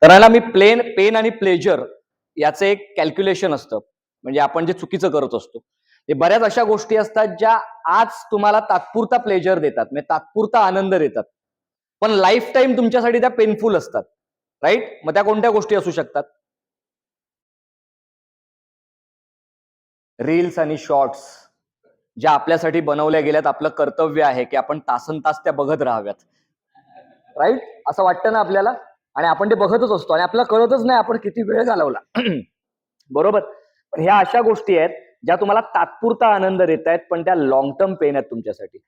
तर मी पेन आणि प्लेजर याचं एक कॅल्क्युलेशन असतं, म्हणजे आपण जे चुकीचं करत असतो ते बऱ्याच अशा गोष्टी असतात ज्या आज तुम्हाला तात्पुरता प्लेजर देतात, म्हणजे तात्पुरता आनंद देतात, पण लाईफ टाईम तुमच्यासाठी त्या पेनफुल असतात. राईट? मग त्या कोणत्या गोष्टी असू शकतात? रील्स आणि शॉर्ट्स ज्या आपल्यासाठी बनवल्या गेल्यात, आपलं कर्तव्य आहे की आपण तासन तास त्या बघत राहाव्यात. राईट? असं वाटतं ना आपल्याला, आणि आपण ते बघतच असतो आणि आपल्याला कळतच नाही आपण किती वेळ घालवला. बरोबर? पण ह्या अशा गोष्टी आहेत ज्या तुम्हाला तात्पुरता आनंद देत आहेत, पण त्या लॉंग टर्म पेन आहेत तुमच्यासाठी.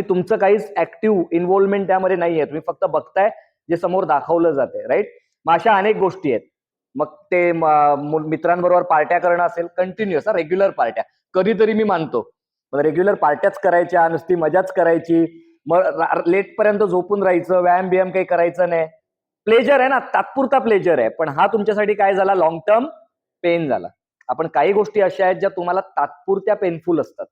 तुमचं काहीच ऍक्टिव्ह इन्व्हॉल्वमेंट त्यामध्ये नाहीये, तुम्ही फक्त बघताय जे समोर दाखवलं जाते. राईट? मग अशा अनेक गोष्टी आहेत. मग ते मित्रांबरोबर पार्ट्या करणं असेल, कंटिन्युअस रेग्युलर पार्ट्या. कधीतरी मी मानतो रेग्युलर पार्ट्याच करायच्या, नुसती मजाच करायची, मग लेट पर्यंत झोपून राहायचं, व्यायाम बियाम काही करायचं नाही. प्लेजर आहे ना, तात्पुरता प्लेजर आहे, पण हा तुमच्यासाठी काय झाला, लॉंग टर्म पेन झाला. आपण काही गोष्टी अशा आहेत ज्या तुम्हाला तात्पुरत्या पेनफुल असतात.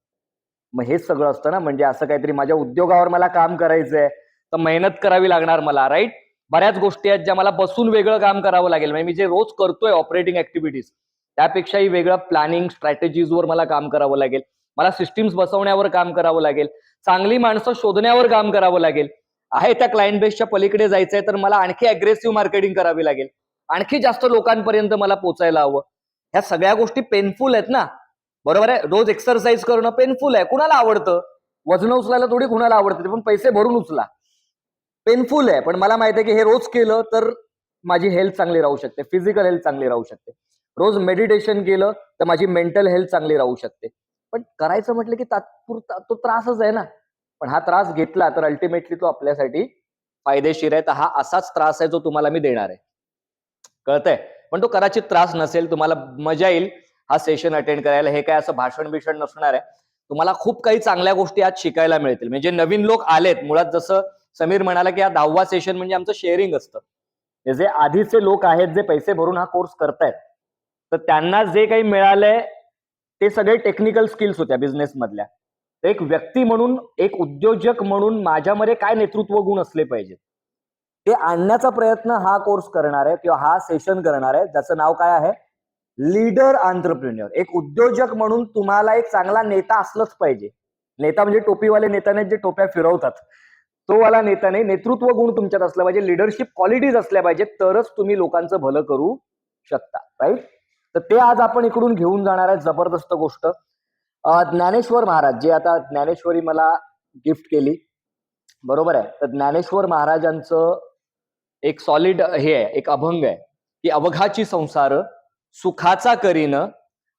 मग हेच सगळं असतं ना, म्हणजे असं काहीतरी माझ्या उद्योगावर मला काम करायचंय तर मेहनत करावी लागणार मला. राईट? बऱ्याच गोष्टी आहेत ज्या मला बसून वेगळं काम करावं लागेल, म्हणजे मी जे रोज करतोय ऑपरेटिंग ऍक्टिव्हिटीज त्यापेक्षाही वेगळं प्लॅनिंग स्ट्रॅटेजीजवर मला काम करावं लागेल, मला सिस्टीम्स बसवण्यावर काम करावं लागेल, चांगली माणसं शोधण्यावर काम करावं लागेल, आहे त्या क्लायंट बेसच्या पलीकडे जायचंय तर मला आणखी अग्रेसिव्ह मार्केटिंग करावी लागेल, आणखी जास्त लोकांपर्यंत मला पोचायला हवं. ह्या सगळ्या गोष्टी पेनफुल आहेत ना. बरोबर आहे? रोज एक्सरसाइज करणं पेनफुल आहे. कुणाला आवडतं? वजन उचलायला थोडी कुणाला आवडतं, ते पण पैसे भरून उचला. पेनफुल आहे, पण मला माहिती आहे की हे रोज केलं तर माझी हेल्थ चांगली राहू शकते, फिजिकल हेल्थ चांगली राहू शकते. रोज मेडिटेशन केलं तर माझी मेंटल हेल्थ चांगली राहू शकते. पण करायचं म्हटलं की तात्पुरता तो त्रासच आहे ना. पण हा त्रास घेतला तर अल्टिमेटली तो आपल्यासाठी फायदेशीर आहे. तर हा असाच त्रास आहे जो तुम्हाला मी देणार आहे. कळतंय? पण तो कदाचित त्रास नसेल, तुम्हाला मजा येईल हा सेशन अटेंड करायला. हे काय असं भाषण बिषण नसणार आहे. तुम्हाला खूप काही चांगल्या गोष्टी आज शिकायला मिळतील. म्हणजे नवीन लोक आलेत, मुळात जसं समीर म्हणाला की हा 10वा सेशन म्हणजे आमचं शेअरिंग असतं. जे आधीचे लोक आहेत जे पैसे भरून हा कोर्स करतायत, तर त्यांना जे काही मिळालंय ते सगळे टेक्निकल स्किल्स होत्या बिझनेस मधल्या. एक व्यक्ती म्हणून, एक उद्योजक म्हणून माझ्यामध्ये काय नेतृत्व गुण असले पाहिजेत ते आणण्याचा प्रयत्न हा कोर्स करणार आहे किंवा हा सेशन करणार आहे, ज्याचं नाव काय आहे, लीडर आंत्रप्रेन्युअर. एक उद्योजक म्हणून तुम्हाला एक चांगला नेता असलंच पाहिजे. नेता म्हणजे टोपीवाले नेता नाही जे टोप्या फिरवतात, तो वाला नेता नाही. नेतृत्व गुण तुमच्यात असला पाहिजे, लिडरशिप क्वालिटीज असल्या पाहिजेत, तरच तुम्ही लोकांचं भलं करू शकता. राईट? तर ते आज आपण इकडून घेऊन जाणार आहे. जबरदस्त गोष्ट. ज्ञानेश्वर महाराज, जे आता ज्ञानेश्वरी मला गिफ्ट केली, बरोबर आहे, तर ज्ञानेश्वर महाराजांचं एक सॉलिड हे आहे, एक अभंग आहे की अवघाची संसार सुखाचा करीन,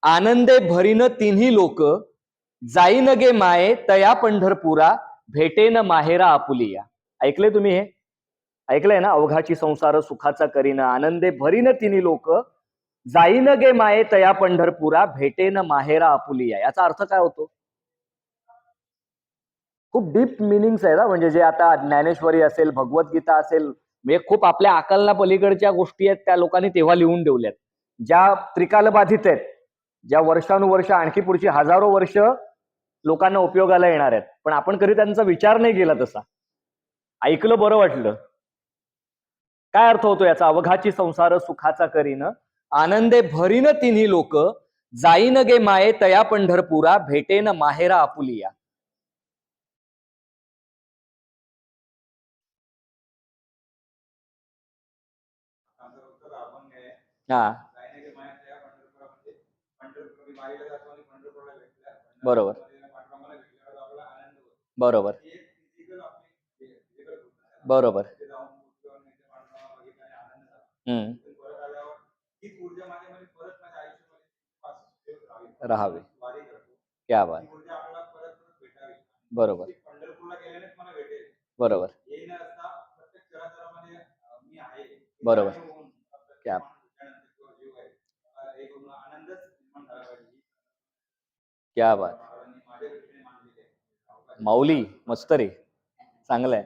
आनंदे भरीन तिन्ही लोक, जाईन गे माये तया पंढरपुरा, भेटेन माहेरा आपुलिया. ऐकलंय तुम्ही हे? ऐकलंय ना? अवघाची संसार सुखाचा करीन, आनंदे भरीन तिन्ही लोक, जाईन गे माये तया पंढरपुरा, भेटेन माहेरा आपुलिया. याचा अर्थ काय होतो? खूप डीप मिनिंग्स आहे ना, म्हणजे जे आता ज्ञानेश्वरी असेल, भगवद्गीता असेल, म्हणजे खूप आपल्या अकलना पलीकडच्या गोष्टी आहेत त्या लोकांनी तेव्हा लिहून ठेवल्यात, ज्या त्रिकालबाधित आहेत, ज्या वर्षानुवर्ष आणखी पुढची हजारो वर्ष लोकांना उपयोगाला येणार आहेत, पण आपण कधी त्यांचा विचार नाही केला तसा. ऐकलं, बरं वाटलं. काय अर्थ होतो याचा? अवघाची संसार सुखाचा करीन, आनंदे भरीन तिन्ही लोक, जाईन गे माये तया पंढरपुरा, भेटेन माहेरा आपुलिया. हा, बरोबर बरोबर बरोबर. हम्म. राहावे. क्या बात. बरोबर बरोबर बरोबर. क्या क्या बात. माऊली मस्त रे, चांगलंय.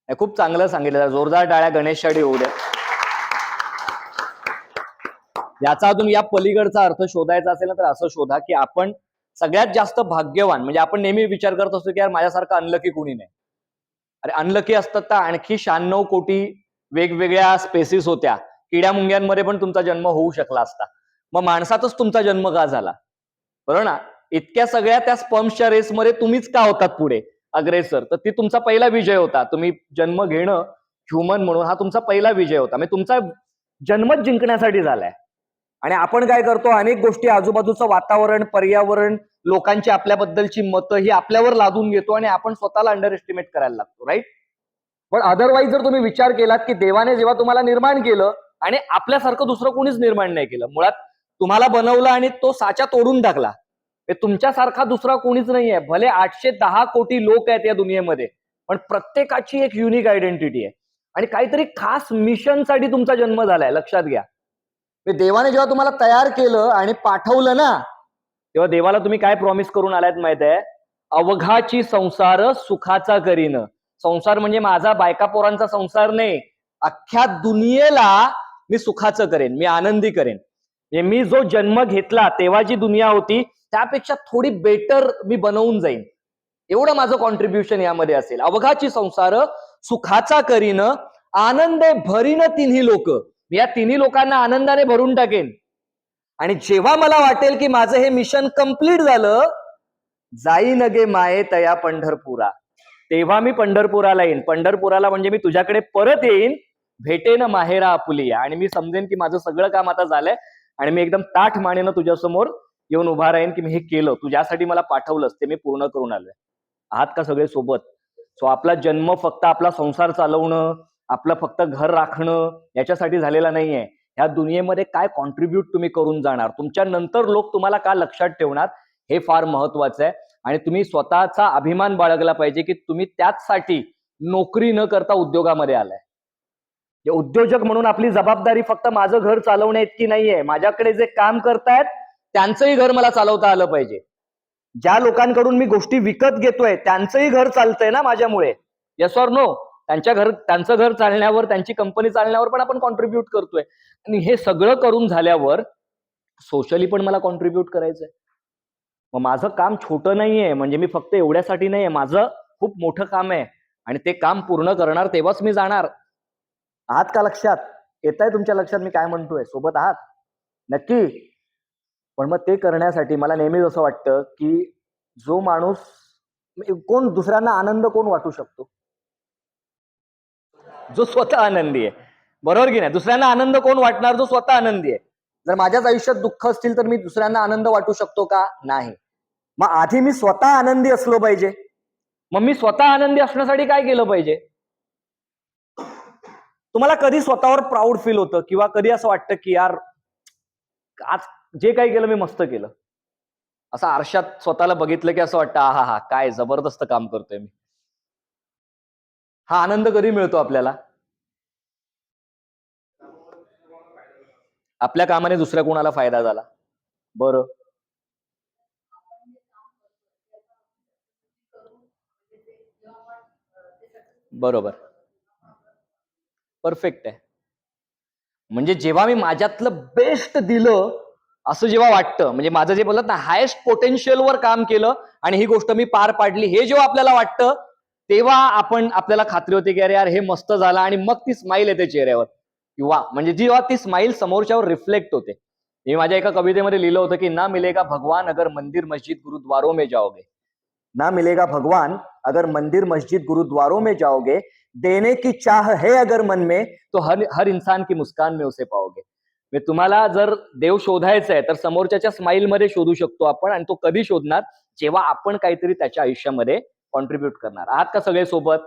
खूप चांगलं सांगितलं. जोरदार टाळ्या गणेशसाठी होऊ द्या. याचा अजून या पलीकडचा अर्थ शोधायचा असेल ना, तर असं शोधा की आपण सगळ्यात जास्त भाग्यवान, म्हणजे आपण नेहमी विचार करत असतो की यार माझ्यासारखं अनलकी कोणी नाही. अरे अनलकी असतात तर आणखी 96 कोटी वेगवेगळ्या स्पेसिस होत्या, किड्या मुंग्यांमध्ये पण तुमचा जन्म होऊ शकला असता. मग माणसातच तुमचा जन्म का झाला? बरोबर ना? इतक्या सगळ्या त्या स्पर्म्सच्या रेसमध्ये तुम्हीच का होतात पुढे अग्रेसर? तर ती तुमचा पहिला विजय होता. तुम्ही जन्म घेणं ह्युमन म्हणून हा तुमचा पहिला विजय होता. म्हणजे तुमचा जन्मच जिंकण्यासाठी झालाय. आणि आपण काय करतो, अनेक गोष्टी आजूबाजूचं वातावरण, पर्यावरण, लोकांची आपल्याबद्दलची मतं ही आपल्यावर लादून घेतो आणि आपण स्वतःला अंडर एस्टिमेट करायला लागतो, राईट? पण अदरवाईज जर तुम्ही विचार केलात की देवाने जेव्हा तुम्हाला निर्माण केलं आणि आपल्यासारखं दुसरं कोणीच निर्माण नाही केलं, मुळात तुम्हाला बनवलं आणि तो साचा तोडून टाकला. हे तुमच्यासारखा दुसरा कोणीच नाहीये. भले 810 कोटी लोक आहेत या दुनियेमध्ये, पण प्रत्येकाची एक युनिक आयडेंटिटी आहे आणि काहीतरी खास मिशनसाठी तुमचा जन्म झालाय, लक्षात घ्या. देवाने जेव्हा तुम्हाला तयार केलं आणि पाठवलं ना, तेव्हा देवाला तुम्ही काय प्रॉमिस करून आलात माहित आहे? अवघाची संसार सुखाचा करीन. संसार म्हणजे माझा बायका पोरांचा संसार नाही, अख्ख्या दुनियेला मी सुखाचं करेन, मी आनंदी करेन. मी जो जन्म घेतला तेव्हा जी दुनिया होती त्यापेक्षा थोडी बेटर मी बनवून जाईन, एवढं माझं कॉन्ट्रीब्युशन यामध्ये असेल. अवघाची संसार सुखाचा करीन, आनंदे भरीन तिन्ही लोक. मी या तिन्ही लोकांना आनंदाने भरून टाकेन. आणि जेव्हा मला वाटेल की माझं हे मिशन कंप्लीट झालं, जाईन गे माये तया पंढरपुरा, तेव्हा मी पंढरपुराला येईन. पंढरपुराला म्हणजे मी तुझ्याकडे परत येईन, भेटेन माहेरा आपुलिया. आणि मी समजेन की माझं सगळं काम आता झालंय आणि मी एकदम ताठ मानेनं तुझ्यासमोर येऊन उभा राहीन की मी हे केलं, तू ज्यासाठी मला पाठवलंस ते मी पूर्ण करून आलोय. आहात का सगळे सोबत? सो आपला जन्म फक्त आपला संसार चालवणं, आपलं फक्त घर राखणं याच्यासाठी झालेला नाहीये. ह्या दुनियेमध्ये काय कॉन्ट्रीब्यूट तुम्ही करून जाणार, तुमच्या नंतर लोक तुम्हाला का लक्षात ठेवणार, हे फार महत्वाचं आहे. आणि तुम्ही स्वतःचा अभिमान बाळगला पाहिजे की तुम्ही त्याचसाठी नोकरी न करता उद्योगामध्ये आलाय. उद्योजक म्हणून आपली जबाबदारी फक्त माझं घर चालवण्या इतकी नाहीये. माझ्याकडे जे काम करतायत त्यांचंही घर मला चालवता आलं पाहिजे. ज्या लोकांकडून मी गोष्टी विकत घेतोय त्यांचंही घर चालतंय ना माझ्यामुळे. Yes or no? त्यांचं घर चालण्यावर, त्यांची कंपनी चालण्यावर पण आपण कॉन्ट्रीब्यूट करतोय. आणि हे सगळं करून झाल्यावर सोशली पण मला कॉन्ट्रीब्यूट करायचंय. मग माझं काम छोटं नाहीये, म्हणजे मी फक्त एवढ्यासाठी नाहीये, माझं खूप मोठं काम आहे आणि ते काम पूर्ण करणार तेव्हाच मी जाणार. आहात का लक्षात? येत आहे तुमच्या लक्षात मी काय म्हणतोय? सोबत आहात नक्की? पण मग ते करण्यासाठी मला नेहमीच असं वाटतं की जो माणूस, कोण दुसऱ्यांना आनंद कोण वाटू शकतो? जो स्वतः आनंदी आहे, बरोबर की नाही? दुसऱ्यांना आनंद कोण वाटणार? जो स्वतः आनंदी आहे. जर माझ्याच आयुष्यात दुःख असतील तर मी दुसऱ्यांना आनंद वाटू शकतो का? नाही. मग आधी मी स्वतः आनंदी असलो पाहिजे. मग मी स्वतः आनंदी असण्यासाठी काय केलं पाहिजे? तुम्हाला कधी स्वतःवर प्राऊड फील होतं किंवा कधी असं वाटतं की यार आज जे काही केलं मी मस्त केलं, असं आरशात स्वतःला बघितलं की असं वाटतं हा हा काय जबरदस्त काम करतोय मी? हा आनंद कधी मिळतो आपल्याला? आपल्या कामाने दुसऱ्या कोणाला फायदा झाला. बरं, बरोबर, परफेक्ट आहे. म्हणजे जेव्हा मी माझ्यातलं बेस्ट दिलं असं जेव्हा वाटतं, म्हणजे माझं जे बोलत ना हायेस्ट पोटेन्शियलवर काम केलं आणि ही गोष्ट मी पार पाडली, हे जेव्हा आपल्याला वाटतं तेव्हा आपल्याला खात्री होते की अरे यार हे मस्त झालं. आणि मग ती स्माईल येते चेहऱ्यावर किंवा म्हणजे जेव्हा ती स्माईल समोरच्यावर रिफ्लेक्ट होते. मी माझ्या एका कवितेमध्ये लिहिलं होतं की ना मिलेगा भगवान अगर मंदिर मस्जिद गुरुद्वारों में जाओगे, ना मिलेगा भगवान अगर मंदिर मस्जिद गुरुद्वारों में जाओगे, देने की चाह है अगर मन में तो हर इंसान की मुस्कान में उसे पाओगे. तुम्हाला जर देव शोधायचा आहे तर समोरच्याच्या स्माईल मध्ये शोधू शकतो आपण. आणि तो कधी शोधणार? जेव्हा आपण काहीतरी त्याच्या आयुष्यामध्ये कॉन्ट्रीब्यूट करणार. आहात का सगळे सोबत?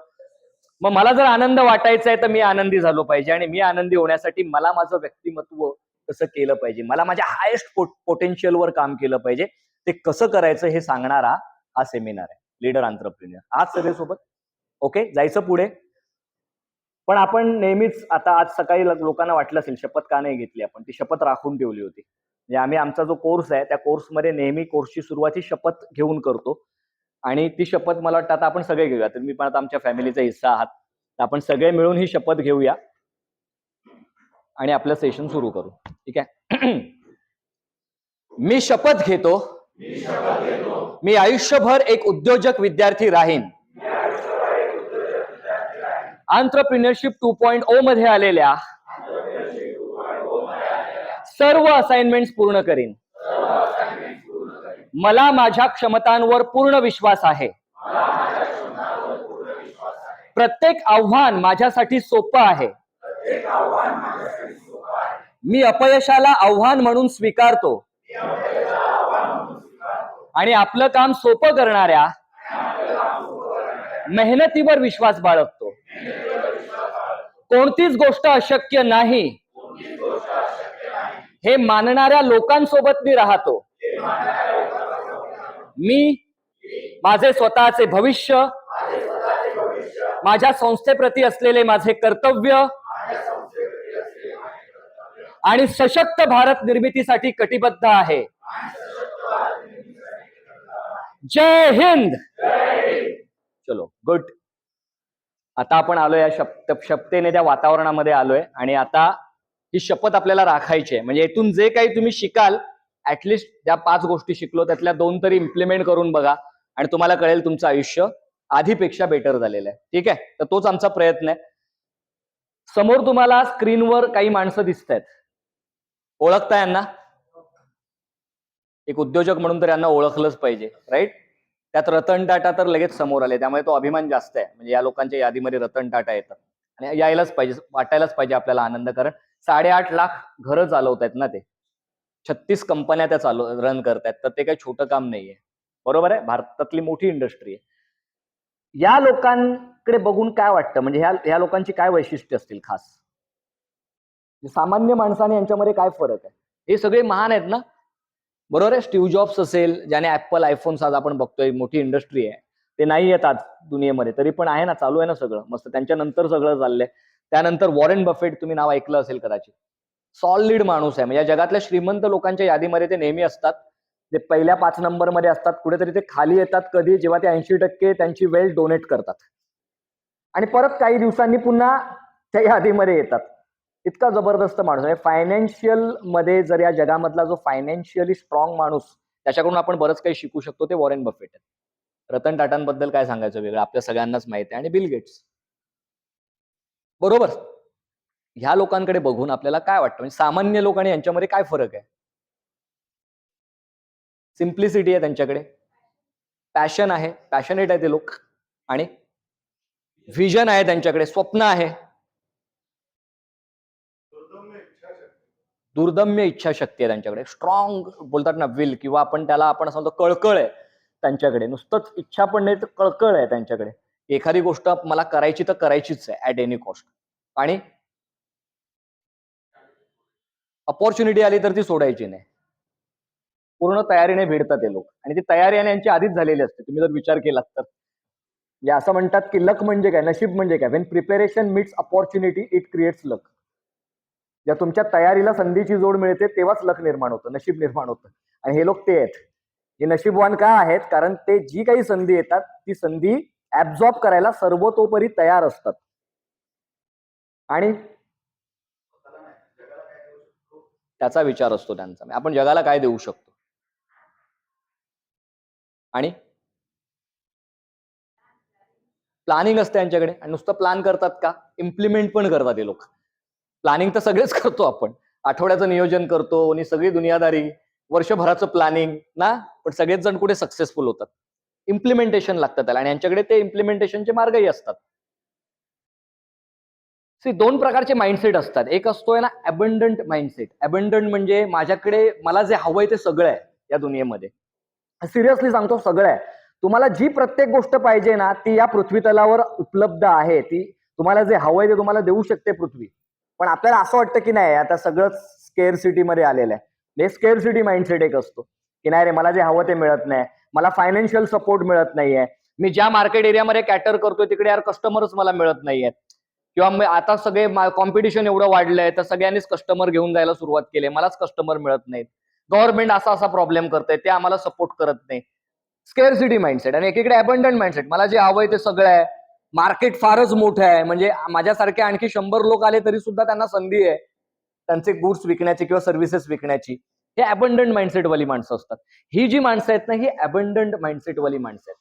मग मला जर आनंद वाटायचा आहे तर मी आनंदी झालो पाहिजे आणि मी आनंदी होण्यासाठी मला माझं व्यक्तिमत्व कसं केलं पाहिजे, मला माझ्या हायेस्ट पोटेन्शियलवर काम केलं पाहिजे. ते कसं करायचं हे सांगणारा हा सेमिनार आहे, लीडर एंटरप्रेन्योर. आज सगळे सोबत ओके, जायचं पुढे. पण आपण नेहमीच आता आज सकाळी लोकांना वाटलं असेल शपथ का नाही घेतली आपण, ती शपथ राखून ठेवली होती. म्हणजे आम्ही आमचा जो कोर्स आहे त्या कोर्समध्ये नेहमी कोर्सची सुरुवात ही शपथ घेऊन करतो. आणि ती शपथ मला वाटतं आता आपण सगळे घेऊया. तर मी पण आता आमच्या फॅमिलीचा हिस्सा आहात, तर आपण सगळे मिळून ही शपथ घेऊया आणि आपलं सेशन सुरू करू. ठीक आहे? मी शपथ घेतो, मी आयुष्यभर एक उद्योजक विद्यार्थी राहीन. एंटरप्रेन्योरशिप 2.0 मध्ये आलेल्या सर्व असाइनमेंट्स पूर्ण करीन. मला माझ्या क्षमतांवर पूर्ण विश्वास आहे. प्रत्येक आव्हान माझ्यासाठी सोपं आहे. मी अपयशाला आव्हान म्हणून स्वीकारतो आणि आपलं काम सोपं करणाऱ्या मेहनतीवर विश्वास बाळगतो. कोणतीच गोष्ट अशक्य नाही हे मानणाऱ्या लोकांसोबत मी राहतो. मी माझे स्वतःचे भविष्य, माझ्या संस्थेप्रती असलेले माझे कर्तव्य आणि सशक्त भारत निर्मितीसाठी कटिबद्ध आहे. जय हिंद. चलो गुड. आता आपण आलोय या शपथेने त्या वातावरणामध्ये आलोय आणि आता ही शपथ आपल्याला राखायची आहे. म्हणजे इथून जे काही तुम्ही शिकाल, ऍटलिस्ट ज्या 5 गोष्टी शिकलो त्यातल्या 2 तरी इम्प्लिमेंट करून बघा आणि तुम्हाला कळेल तुमचं आयुष्य आधीपेक्षा बेटर झालेलं आहे. ठीक आहे, तर तोच आमचा प्रयत्न आहे. समोर तुम्हाला स्क्रीनवर काही माणसं दिसत आहेत. ओळखता यांना? एक उद्योजक म्हणून तर यांना ओळखलंच पाहिजे, राईट? त्यात रतन टाटा तर लगेच समोर आले, त्यामुळे तो अभिमान जास्त आहे. म्हणजे या लोकांच्या यादीमध्ये रतन टाटा येतात आणि यायलाच पाहिजे, वाटायलाच पाहिजे आपल्याला आनंद, कारण 8.5 लाख घरं चालवत आहेत ना ते. 36 कंपन्या त्या रन करतायत, तर ते काही छोटं काम नाहीये. बरोबर आहे? भारतातली मोठी इंडस्ट्री आहे. या लोकांकडे बघून काय वाटतं? म्हणजे ह्या लोकांची काय वैशिष्ट्य असतील खास? सामान्य माणसाने यांच्यामध्ये काय फरक आहे? हे सगळे महान आहेत ना, बरोबर आहे? स्टीव्ह जॉब्स असेल, ज्याने ऍपल, आयफोन्स आज आपण बघतोय, मोठी इंडस्ट्री आहे. ते नाही येत आज दुनियेमध्ये, तरी पण आहे ना, चालू आहे ना सगळं मस्त. त्यांच्या नंतर सगळं चाललंय. त्यानंतर वॉरेन बफेट, तुम्ही नाव ऐकलं असेल कदाचित. सॉलिड माणूस आहे. म्हणजे या जगातल्या श्रीमंत लोकांच्या यादीमध्ये ते नेहमी असतात. ते पहिल्या 5 नंबरमध्ये असतात. कुठेतरी ते खाली येतात कधी, जेव्हा ते 80% त्यांची वेल्थ डोनेट करतात आणि परत काही दिवसांनी पुन्हा त्या यादीमध्ये येतात. इतका जबरदस्त माणूस आहे. फायनान्शियल मध्ये जर या जगामधला जो फायनान्शियली स्ट्रॉंग माणूस, त्याच्याकडून आपण बरंच काही शिकू शकतो, ते वॉरेन बफेट आहे. रतन टाटांबद्दल काय सांगायचं वेगळं, आपल्या सगळ्यांनाच माहिती आहे. आणि बिल गेट्स, बरोबर. ह्या लोकांकडे बघून आपल्याला काय वाटतं? म्हणजे सामान्य लोक आणि यांच्यामध्ये काय फरक आहे? सिम्प्लिसिटी आहे त्यांच्याकडे, पॅशन आहे, पॅशनेट आहे ते लोक, आणि व्हिजन आहे त्यांच्याकडे, स्वप्न आहे, दुर्दम्य इच्छाशक्ती आहे त्यांच्याकडे, स्ट्रॉंग बोलतात ना विल, किंवा आपण असं म्हणतो कळकळ आहे त्यांच्याकडे. नुसतंच इच्छा पण नाही तर कळकळ आहे त्यांच्याकडे. एखादी गोष्ट मला करायची तर करायचीच आहे ऍट एनी कॉस्ट, आणि अपॉर्च्युनिटी आली तर ती सोडायची नाही. पूर्ण तयारीने भिडतात ते लोक, आणि ती तयारी यांची आधीच झालेली असते. तुम्ही जर विचार केलात तर असं म्हणतात की लक म्हणजे काय, नशीब म्हणजे काय? When preparation meets opportunity it creates luck. ज्या तुमच्या तयारीला संधीची जोड मिळते तेव्हाच लक निर्माण होतं, नशीब निर्माण होतं. आणि हे लोक ते आहेत. हे नशीबवान का आहेत? कारण ते जी काही संधी येतात ती संधी ऍब्झॉर्ब करायला सर्वतोपरी तयार असतात. आणि त्याचा विचार असतो त्यांचा, आपण जगाला काय देऊ शकतो. आणि प्लॅनिंग असते यांच्याकडे. आणि नुसतं प्लॅन करतात का, इम्प्लिमेंट पण करतात हे लोक. प्लॅनिंग तर सगळेच करतो आपण, आठवड्याचं नियोजन करतो आणि सगळी दुनियादारी, वर्षभराचं प्लॅनिंग ना, पण सगळेच जण कुठे सक्सेसफुल होतात? इम्प्लिमेंटेशन लागतं त्याला, आणि यांच्याकडे ते इम्प्लिमेंटेशनचे मार्गही असतात. 2 प्रकारचे माइंडसेट असतात. एक असतोय ना अबंडंट माइंडसेट. अबंडंट म्हणजे माझ्याकडे मला जे हवंय ते सगळं आहे या दुनियेमध्ये. सिरियसली सांगतो, सगळं आहे. तुम्हाला जी प्रत्येक गोष्ट पाहिजे ना, ती या पृथ्वी तलावर उपलब्ध आहे. ती तुम्हाला जे हवंय ते तुम्हाला देऊ शकते पृथ्वी. पण आपल्याला असं वाटतं की नाही, आता सगळं स्केअरसिटी मध्ये आलेलं आहे. हे स्केअरसिटी माइंडसेट एक असतो की नाही रे, मला जे हवं ते मिळत नाही, मला फायनान्शियल सपोर्ट मिळत नाहीये, मी ज्या मार्केट एरियामध्ये कॅटर करतोय तिकडे यार कस्टमरच मला मिळत नाहीयेत, किंवा आता सगळे कॉम्पिटिशन एवढं वाढलंय तर सगळ्यांनीच कस्टमर घेऊन जायला सुरुवात केली, मलाच कस्टमर मिळत नाहीत, गव्हर्नमेंट असा प्रॉब्लेम करतंय, ते आम्हाला सपोर्ट करत नाही. स्केअरसिटी माइंडसेट. आणि एकीकडे अबंडंट माइंडसेट, मला जे हवंय ते सगळं आहे, मार्केट फारच मोठं आहे, म्हणजे माझ्यासारखे आणखी 100 लोक आले तरी सुद्धा त्यांना संधी आहे त्यांचे गुड्स विकण्याची किंवा सर्व्हिसेस विकण्याची. हे अबंडंट माइंडसेट वाली माणसं असतात. ही जी माणसं आहेत ना, ही अबंडंट माइंडसेट वाली माणसं आहेत.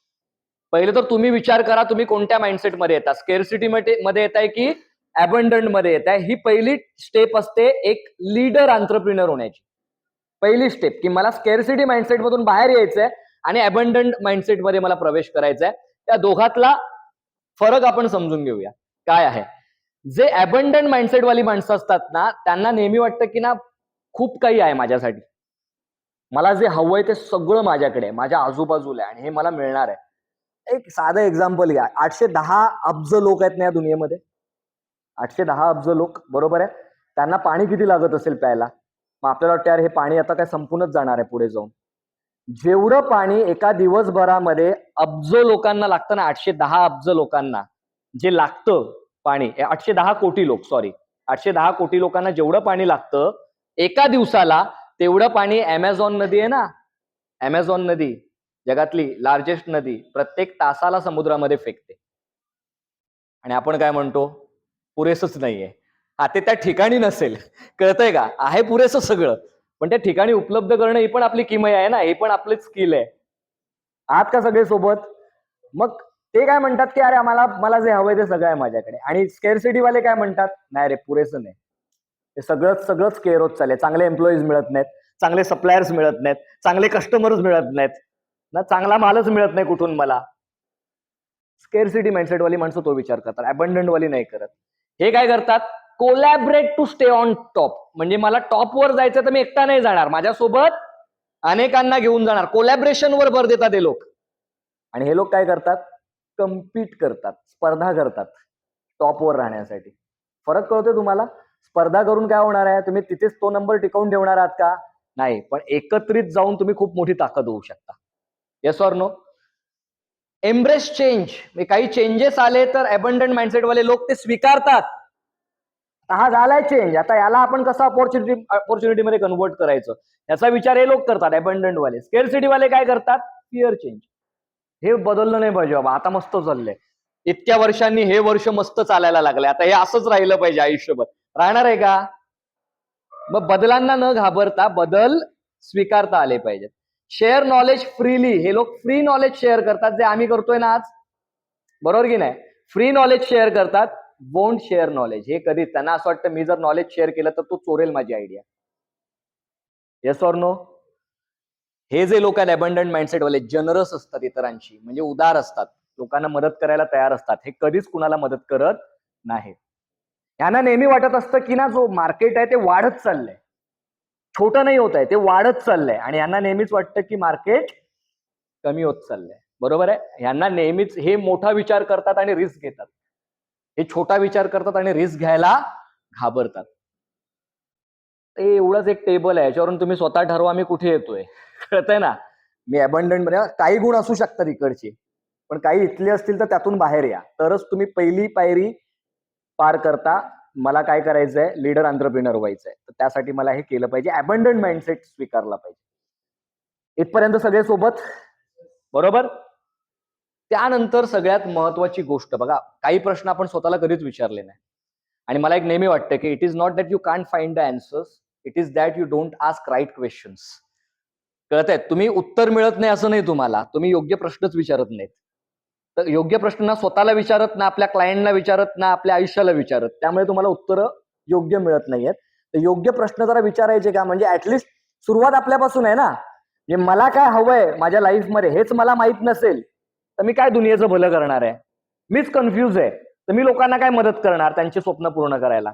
पहिले तर तुम्ही विचार करा तुम्ही कोणत्या माइंडसेट मध्ये येता, स्केअरसिटी मध्ये येताय की अबंडंट मध्ये येताय. ही पहिली स्टेप असते एक लीडर एंटरप्रेन्योर होण्याची. पहिली स्टेप की मला स्केअरसिटी माइंडसेट मधून बाहेर यायचंय आणि अबंडंट माइंडसेट मध्ये मला प्रवेश करायचा आहे. त्या दोघातला फरक आपण समजून घेऊया काय आहे. जे अबंडंट माइंडसेट वाली माणसं असतात ना, त्यांना नेहमी वाटतं की ना खूप काही आहे माझ्यासाठी, मला जे हवंय ते सगळं माझ्याकडे माझ्या आजूबाजूला आहे आणि हे मला मिळणार आहे. एक साधं एक्झाम्पल घ्या. 810 अब्ज लोक आहेत ना या दुनियेमध्ये. 810 अब्ज लोक, बरोबर आहे. त्यांना पाणी किती लागत असेल प्यायला? मग आपल्याला वाटतं यार हे पाणी आता काय संपूनच जाणार आहे पुढे जाऊन. जेवढं पाणी एका दिवसभरामध्ये अब्ज लोकांना लागतं ना, 810 अब्ज लोकांना जे लागतं पाणी, 810 कोटी लोक, सॉरी, 810 कोटी लोकांना जेवढं पाणी लागतं एका दिवसाला, तेवढं पाणी अमेझॉन नदी आहे ना, अमेझॉन नदी जगातली लार्जेस्ट नदी प्रत्येक तासाला समुद्रामध्ये फेकते. आणि आपण काय म्हणतो, पुरेसच नाहीये. हा, ते त्या ठिकाणी नसेल, कळतंय का? आहे पुरेसं सगळं, पण त्या ठिकाणी उपलब्ध करणं ही पण आपली किमया आहे ना, हे पण आपलीच स्किल आहे. आहात का सगळे सोबत? मग ते काय म्हणतात की अरे मला जे हवंय ते सगळं आहे माझ्याकडे. आणि स्केअरसिटी वाले काय म्हणतात, नाही रे पुरेसं नाही, हे सगळंच स्केअर होत चाललंय. चांगले एम्प्लॉईज मिळत नाहीत, चांगले सप्लायर्स मिळत नाहीत, चांगले कस्टमर्स मिळत नाहीत ना, चांगला मालच मिळत नाही कुठून मला. स्केअरसिटी माइंडसेट वाली माणसं तो विचार करतात, अबंडंट वाली नाही करत. हे काय करतात, collaborate to stay on top. म्हणजे मला टॉपवर जायचं तर मी एकटा नाही जाणार, माझ्यासोबत अनेकांना घेऊन जाणार. कोलॅबरेशनवर भर देतात हे लोक. आणि हे लोक काय करतात, कम्पीट करतात, स्पर्धा करतात टॉपवर राहण्यासाठी. फरक कळतोय तुम्हाला? स्पर्धा करून काय होणार आहे, तुम्ही तिथेच तो नंबर टिकवून ठेवणार आहात का? नाही, पण एकत्रित जाऊन तुम्ही खूप मोठी ताकद होऊ शकता. Yes or no? Embrace change. काही चेंजेस आले तर अबंडंट माइंडसेट वाले लोक ते स्वीकारतात. हा झालाय चेंज, आता याला आपण कसं अपॉर्च्युनिटी मध्ये कन्वर्ट करायचं याचा विचार हे लोक करतात, अबंडंट वाले. स्केअरसिटी वाले काय करतात, फिअर चेंज. हे बदललं नाही पाहिजे बाबा, आता मस्त चाललंय, इतक्या वर्षांनी हे वर्ष मस्त चालायला लागलंय, आता हे असंच राहिलं पाहिजे आयुष्यभर. राहणार आहे का? मग बदलांना न घाबरता बदल स्वीकारता आले पाहिजेत. Share knowledge freely. हे लोक फ्री नॉलेज शेअर करतात, जे आम्ही करतोय ना आज, बरोबर की नाही? फ्री नॉलेज शेअर करतात, वोंट शेअर नॉलेज. हे कधी त्यांना असं वाटतं मी जर नॉलेज शेअर केलं तर तो चोरेल माझी आयडिया. Yes or no? हे जे लोक आहेत अबंडंट माइंडसेट वाले, जनरस असतात इतरांशी, म्हणजे उदार असतात, लोकांना मदत करायला तयार असतात. हे कधीच कुणाला मदत करत नाही. यांना नेहमी वाटत असतं की ना जो मार्केट आहे ते वाढत चाललंय, छोटं नाही होत आहे, ते वाढत चाललंय. आणि यांना नेहमीच वाटतं की मार्केट कमी होत चाललंय. बरोबर आहे? यांना नेहमीच हे मोठा विचार करतात आणि रिस्क घेतात, हे छोटा विचार करतात आणि रिस्क घ्यायला घाबरतात. ते एवढंच एक टेबल आहे, याच्यावरून तुम्ही स्वतः ठरवा मी कुठे येतोय. कळतंय ना? मी अबंडंट मध्ये, काही गुण असू शकतात इकडचे, पण काही इथले असतील तर त्यातून बाहेर या, तरच तुम्ही पहिली पायरी पार करता. मला काय करायचंय, लीडर एंटरप्रेन्योर व्हायचंय, तर त्यासाठी मला हे केलं पाहिजे, अबंडंट माइंडसेट स्वीकारला पाहिजे. इथपर्यंत सगळे सोबत? बरोबर. त्यानंतर सगळ्यात महत्वाची गोष्ट बघा, काही प्रश्न आपण स्वतःला कधीच विचारले नाही, आणि मला एक नेहमी वाटतं की it is not that you can't find the answers, it is that you don't ask right questions. कळतंय? तुम्ही उत्तर मिळत नाही असं नाही तुम्हाला, तुम्ही योग्य प्रश्नच विचारत नाहीत. तर योग्य प्रश्न ना स्वतःला विचारत, ना आपल्या क्लायंटला विचारत, ना आपल्या आयुष्याला विचारत, त्यामुळे तुम्हाला उत्तरं योग्य मिळत नाहीयेत. तर योग्य प्रश्न जरा विचारायचे का, म्हणजे ऍटलिस्ट सुरुवात आपल्यापासून आहे ना. म्हणजे मला काय हवंय माझ्या लाईफमध्ये हेच मला माहित नसेल तर मी काय दुनियेचं भलं करणार आहे? मीच कन्फ्यूज आहे, तर मी लोकांना काय मदत करणार त्यांची स्वप्न पूर्ण करायला?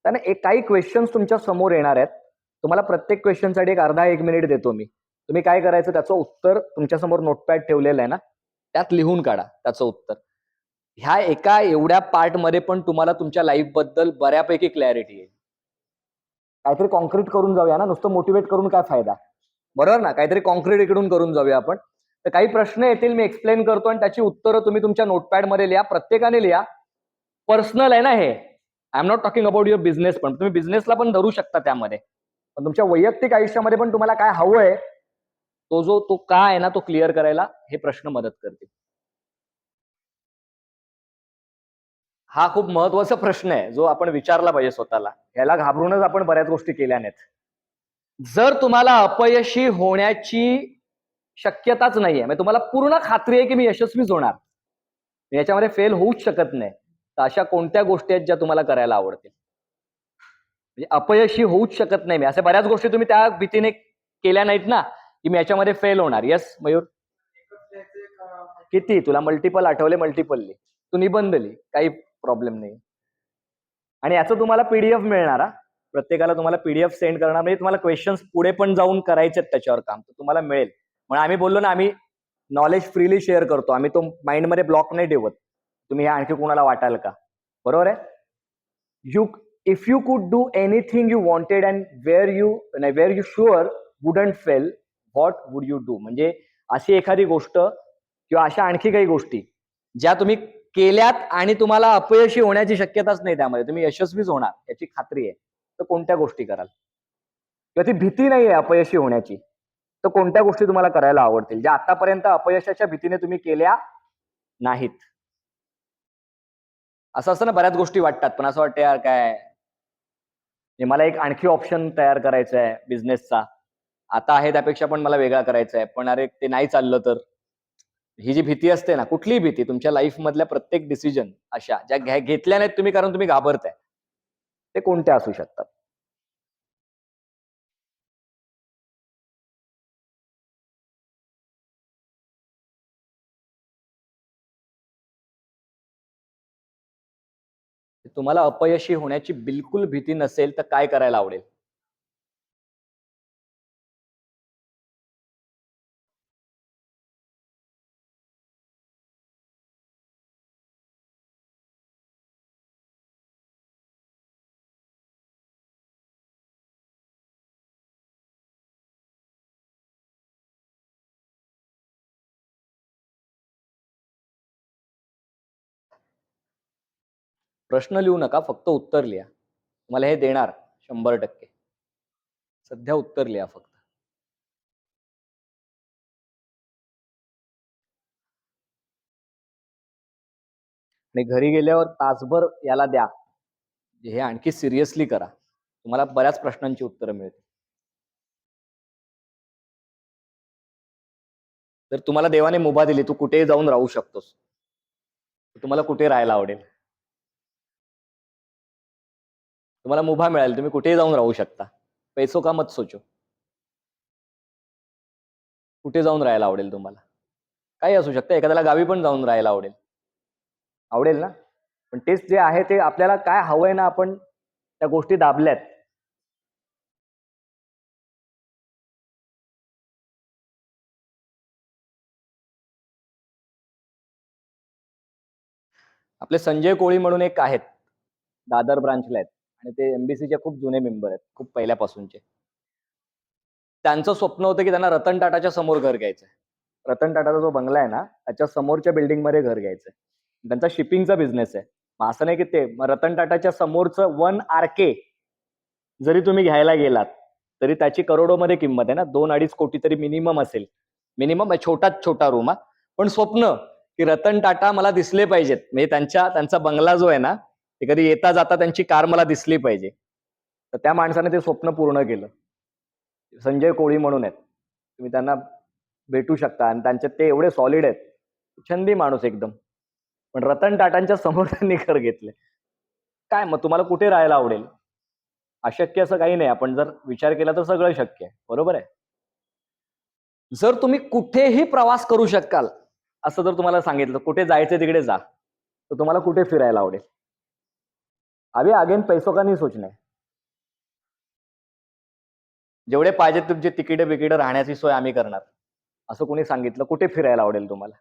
त्याने एक काही क्वेश्चन्स तुमच्या समोर येणार आहेत, तुम्हाला प्रत्येक क्वेश्चनसाठी एक अर्धा 1 मिनिट देतो मी. तुम्ही काय करायचं, त्याचं उत्तर तुमच्या समोर नोटपॅड ठेवलेलं आहे ना, त्यात लिहून काढा त्याचं उत्तर. ह्या एका एवढ्या पार्ट मध्ये पण तुम्हाला तुमच्या लाईफ बद्दल बऱ्यापैकी क्लॅरिटी आहे. काहीतरी कॉन्क्रीट करून जाऊया ना, नुसतं मोटिवेट करून काय फायदा, बरोबर ना? काहीतरी कॉन्क्रीट इकडून करून जाऊया आपण. तर काही प्रश्न येतील, मी एक्सप्लेन करतो आणि त्याची उत्तरं तुम्ही तुमच्या नोटपॅड मध्ये लिहा, प्रत्येकाने लिहा. पर्सनल आहे ना हे, I am not talking about your business, पण तुम्ही बिझनेसला पण धरू शकता त्यामध्ये, पण तुमच्या वैयक्तिक आयुष्यामध्ये पण तुम्हाला काय हवंय तो का आहे ना, तो क्लिअर करायला हे प्रश्न मदत करतील. हा खूप महत्वाचा प्रश्न आहे जो आपण विचारला पाहिजे स्वतःला. याला घाबरूनच आपण बऱ्याच गोष्टी केल्या नाहीत. जर तुम्हाला अपयशी होण्याची शक्यताच नाहीये. म्हणजे तुम्हाला पूर्ण खात्री आहे की मी यशस्वीच होणार, याच्यामध्ये फेल होऊच शकत नाही. तर अशा कोणत्या गोष्टी आहेत ज्या तुम्हाला करायला आवडतील? म्हणजे अपयशी होऊच शकत नाही मी. अशा बऱ्याच गोष्टी तुम्ही त्या भीतीने केल्या नाहीत ना, की मी याच्यामध्ये फेल होणार. येस मयूर? किती तुला मल्टिपल आठवले? मल्टिपल लिही. तू निबंध लिही. काही प्रॉब्लेम नाही. आणि याचं तुम्हाला पीडीएफ मिळणार हा. प्रत्येकाला तुम्हाला पीडीएफ सेंड करणार, म्हणजे तुम्हाला क्वेश्चन्स पुढे पण जाऊन करायचे त्याच्यावर काम, तर तुम्हाला मिळेल. म्हणून आम्ही बोललो ना, आम्ही नॉलेज फ्रीली शेअर करतो. आम्ही तो माइंडमध्ये ब्लॉक नाही ठेवत. तुम्ही हे आणखी कोणाला वाटाल का? बरोबर आहे? If you could do anything you wanted and were you sure wouldn't fail, what would you do? म्हणजे अशी एखादी गोष्ट किंवा अशा आणखी काही गोष्टी ज्या तुम्ही केल्यात आणि तुम्हाला अपयशी होण्याची शक्यताच नाही, त्यामध्ये तुम्ही यशस्वीच होणार याची खात्री आहे, तर कोणत्या गोष्टी कराल? किंवा ती भीती नाहीये अपयशी होण्याची, तर कोणत्या गोष्टी तुम्हाला करायला आवडतील ज्या आतापर्यंत अपयशाच्या भीतीने तुम्ही केल्या नाहीत? असं असतं ना, बऱ्याच गोष्टी वाटतात, पण असं वाटतं यार काय, मला एक आणखी ऑप्शन तयार करायचा आहे बिझनेसचा, आता आहे त्यापेक्षा पण मला वेगळा करायचा आहे, पण अरे ते नाही चाललं तर. ही जी भीती असते ना, कुठलीही भीती तुमच्या लाईफ मधल्या प्रत्येक डिसिजन अशा ज्या घेतल्या नाहीत तुम्ही कारण तुम्ही घाबरताय, ते कोणत्या असू शकतात? तुम्हाला अपयशी होण्याची बिलकुल भीती नसेल तर काय करायला आवडेल? प्रश्न लिहू नका, फक्त उत्तर लिहा. तुम्हाला हे देणार 100%. सध्या उत्तर लिहा फक्त. आणि घरी गेल्यावर तासभर याला द्या. हे आणखी सिरियसली करा. तुम्हाला बऱ्याच प्रश्नांची उत्तरं मिळतील. जर तुम्हाला देवाने मुभा दिली, तू कुठेही जाऊन राहू शकतोस, तुम्हाला कुठे राहायला आवडेल? तुम्हाला मुभा मिळाली, तुम्ही कुठेही जाऊन राहू शकता. पैसो का मत सोचो. कुठे जाऊन राहायला आवडेल तुम्हाला? काही असू शकतं. एखाद्याला गावी पण जाऊन राहायला आवडेल. आवडेल ना? पण तेच जे आहे ते आपल्याला काय हवंय ना, आपण त्या गोष्टी दाबल्यात. आपले संजय कोळी म्हणून एक आहेत, दादर ब्रांचला आहेत आणि ते एमबीसीचे खूप जुने मेंबर आहेत, खूप पहिल्यापासूनचे. त्यांचं स्वप्न होतं की त्यांना रतन टाटाच्या समोर घर घ्यायचंय. रतन टाटाचा जो बंगला आहे ना, त्याच्या समोरच्या बिल्डिंग मध्ये घर घ्यायचंय. त्यांचा शिपिंगचा बिझनेस आहे. मग असं नाही की ते रतन टाटाच्या समोरचं 1 RK जरी तुम्ही घ्यायला गेलात तरी त्याची करोडोमध्ये किंमत आहे ना, 2-2.5 कोटी तरी मिनिमम असेल. मिनिमम छोटाच छोटा रूम हा. पण स्वप्न की रतन टाटा मला दिसले पाहिजेत, म्हणजे त्यांचा बंगला जो आहे ना, ते कधी येता जाता त्यांची कार मला दिसली पाहिजे. तर त्या माणसाने ते स्वप्न पूर्ण केलं. संजय कोळी म्हणून आहेत, तुम्ही त्यांना भेटू शकता आणि त्यांचे ते एवढे सॉलिड आहेत, छंदी माणूस एकदम. पण रतन टाटांच्या समोर त्यांनी घर घेतले. काय मग तुम्हाला कुठे राहायला आवडेल? अशक्य असं काही नाही, आपण जर विचार केला तर सगळं शक्य आहे. बरोबर आहे? जर तुम्ही कुठेही प्रवास करू शकाल असं जर तुम्हाला सांगितलं, कुठे जायचं तिकडे जा, तर तुम्हाला कुठे फिरायला आवडेल? अभी अगेन पैसों का नहीं सोचना है. जेवढे पाहिजे तुमचे तिकीट बिकीट राहण्याची सोय आम्ही करणार, असं कोणी सांगितलं, कुठे फिरायला आवडेल तुम्हाला?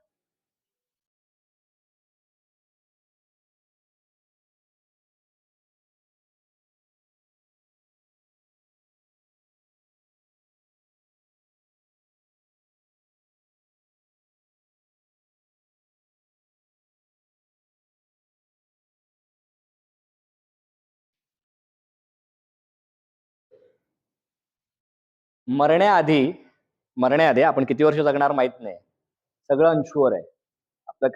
मरण्याआधी मरण्याआधी आपण किती वर्ष जगणार माहित नाही, सगळं अनशुअर आहे.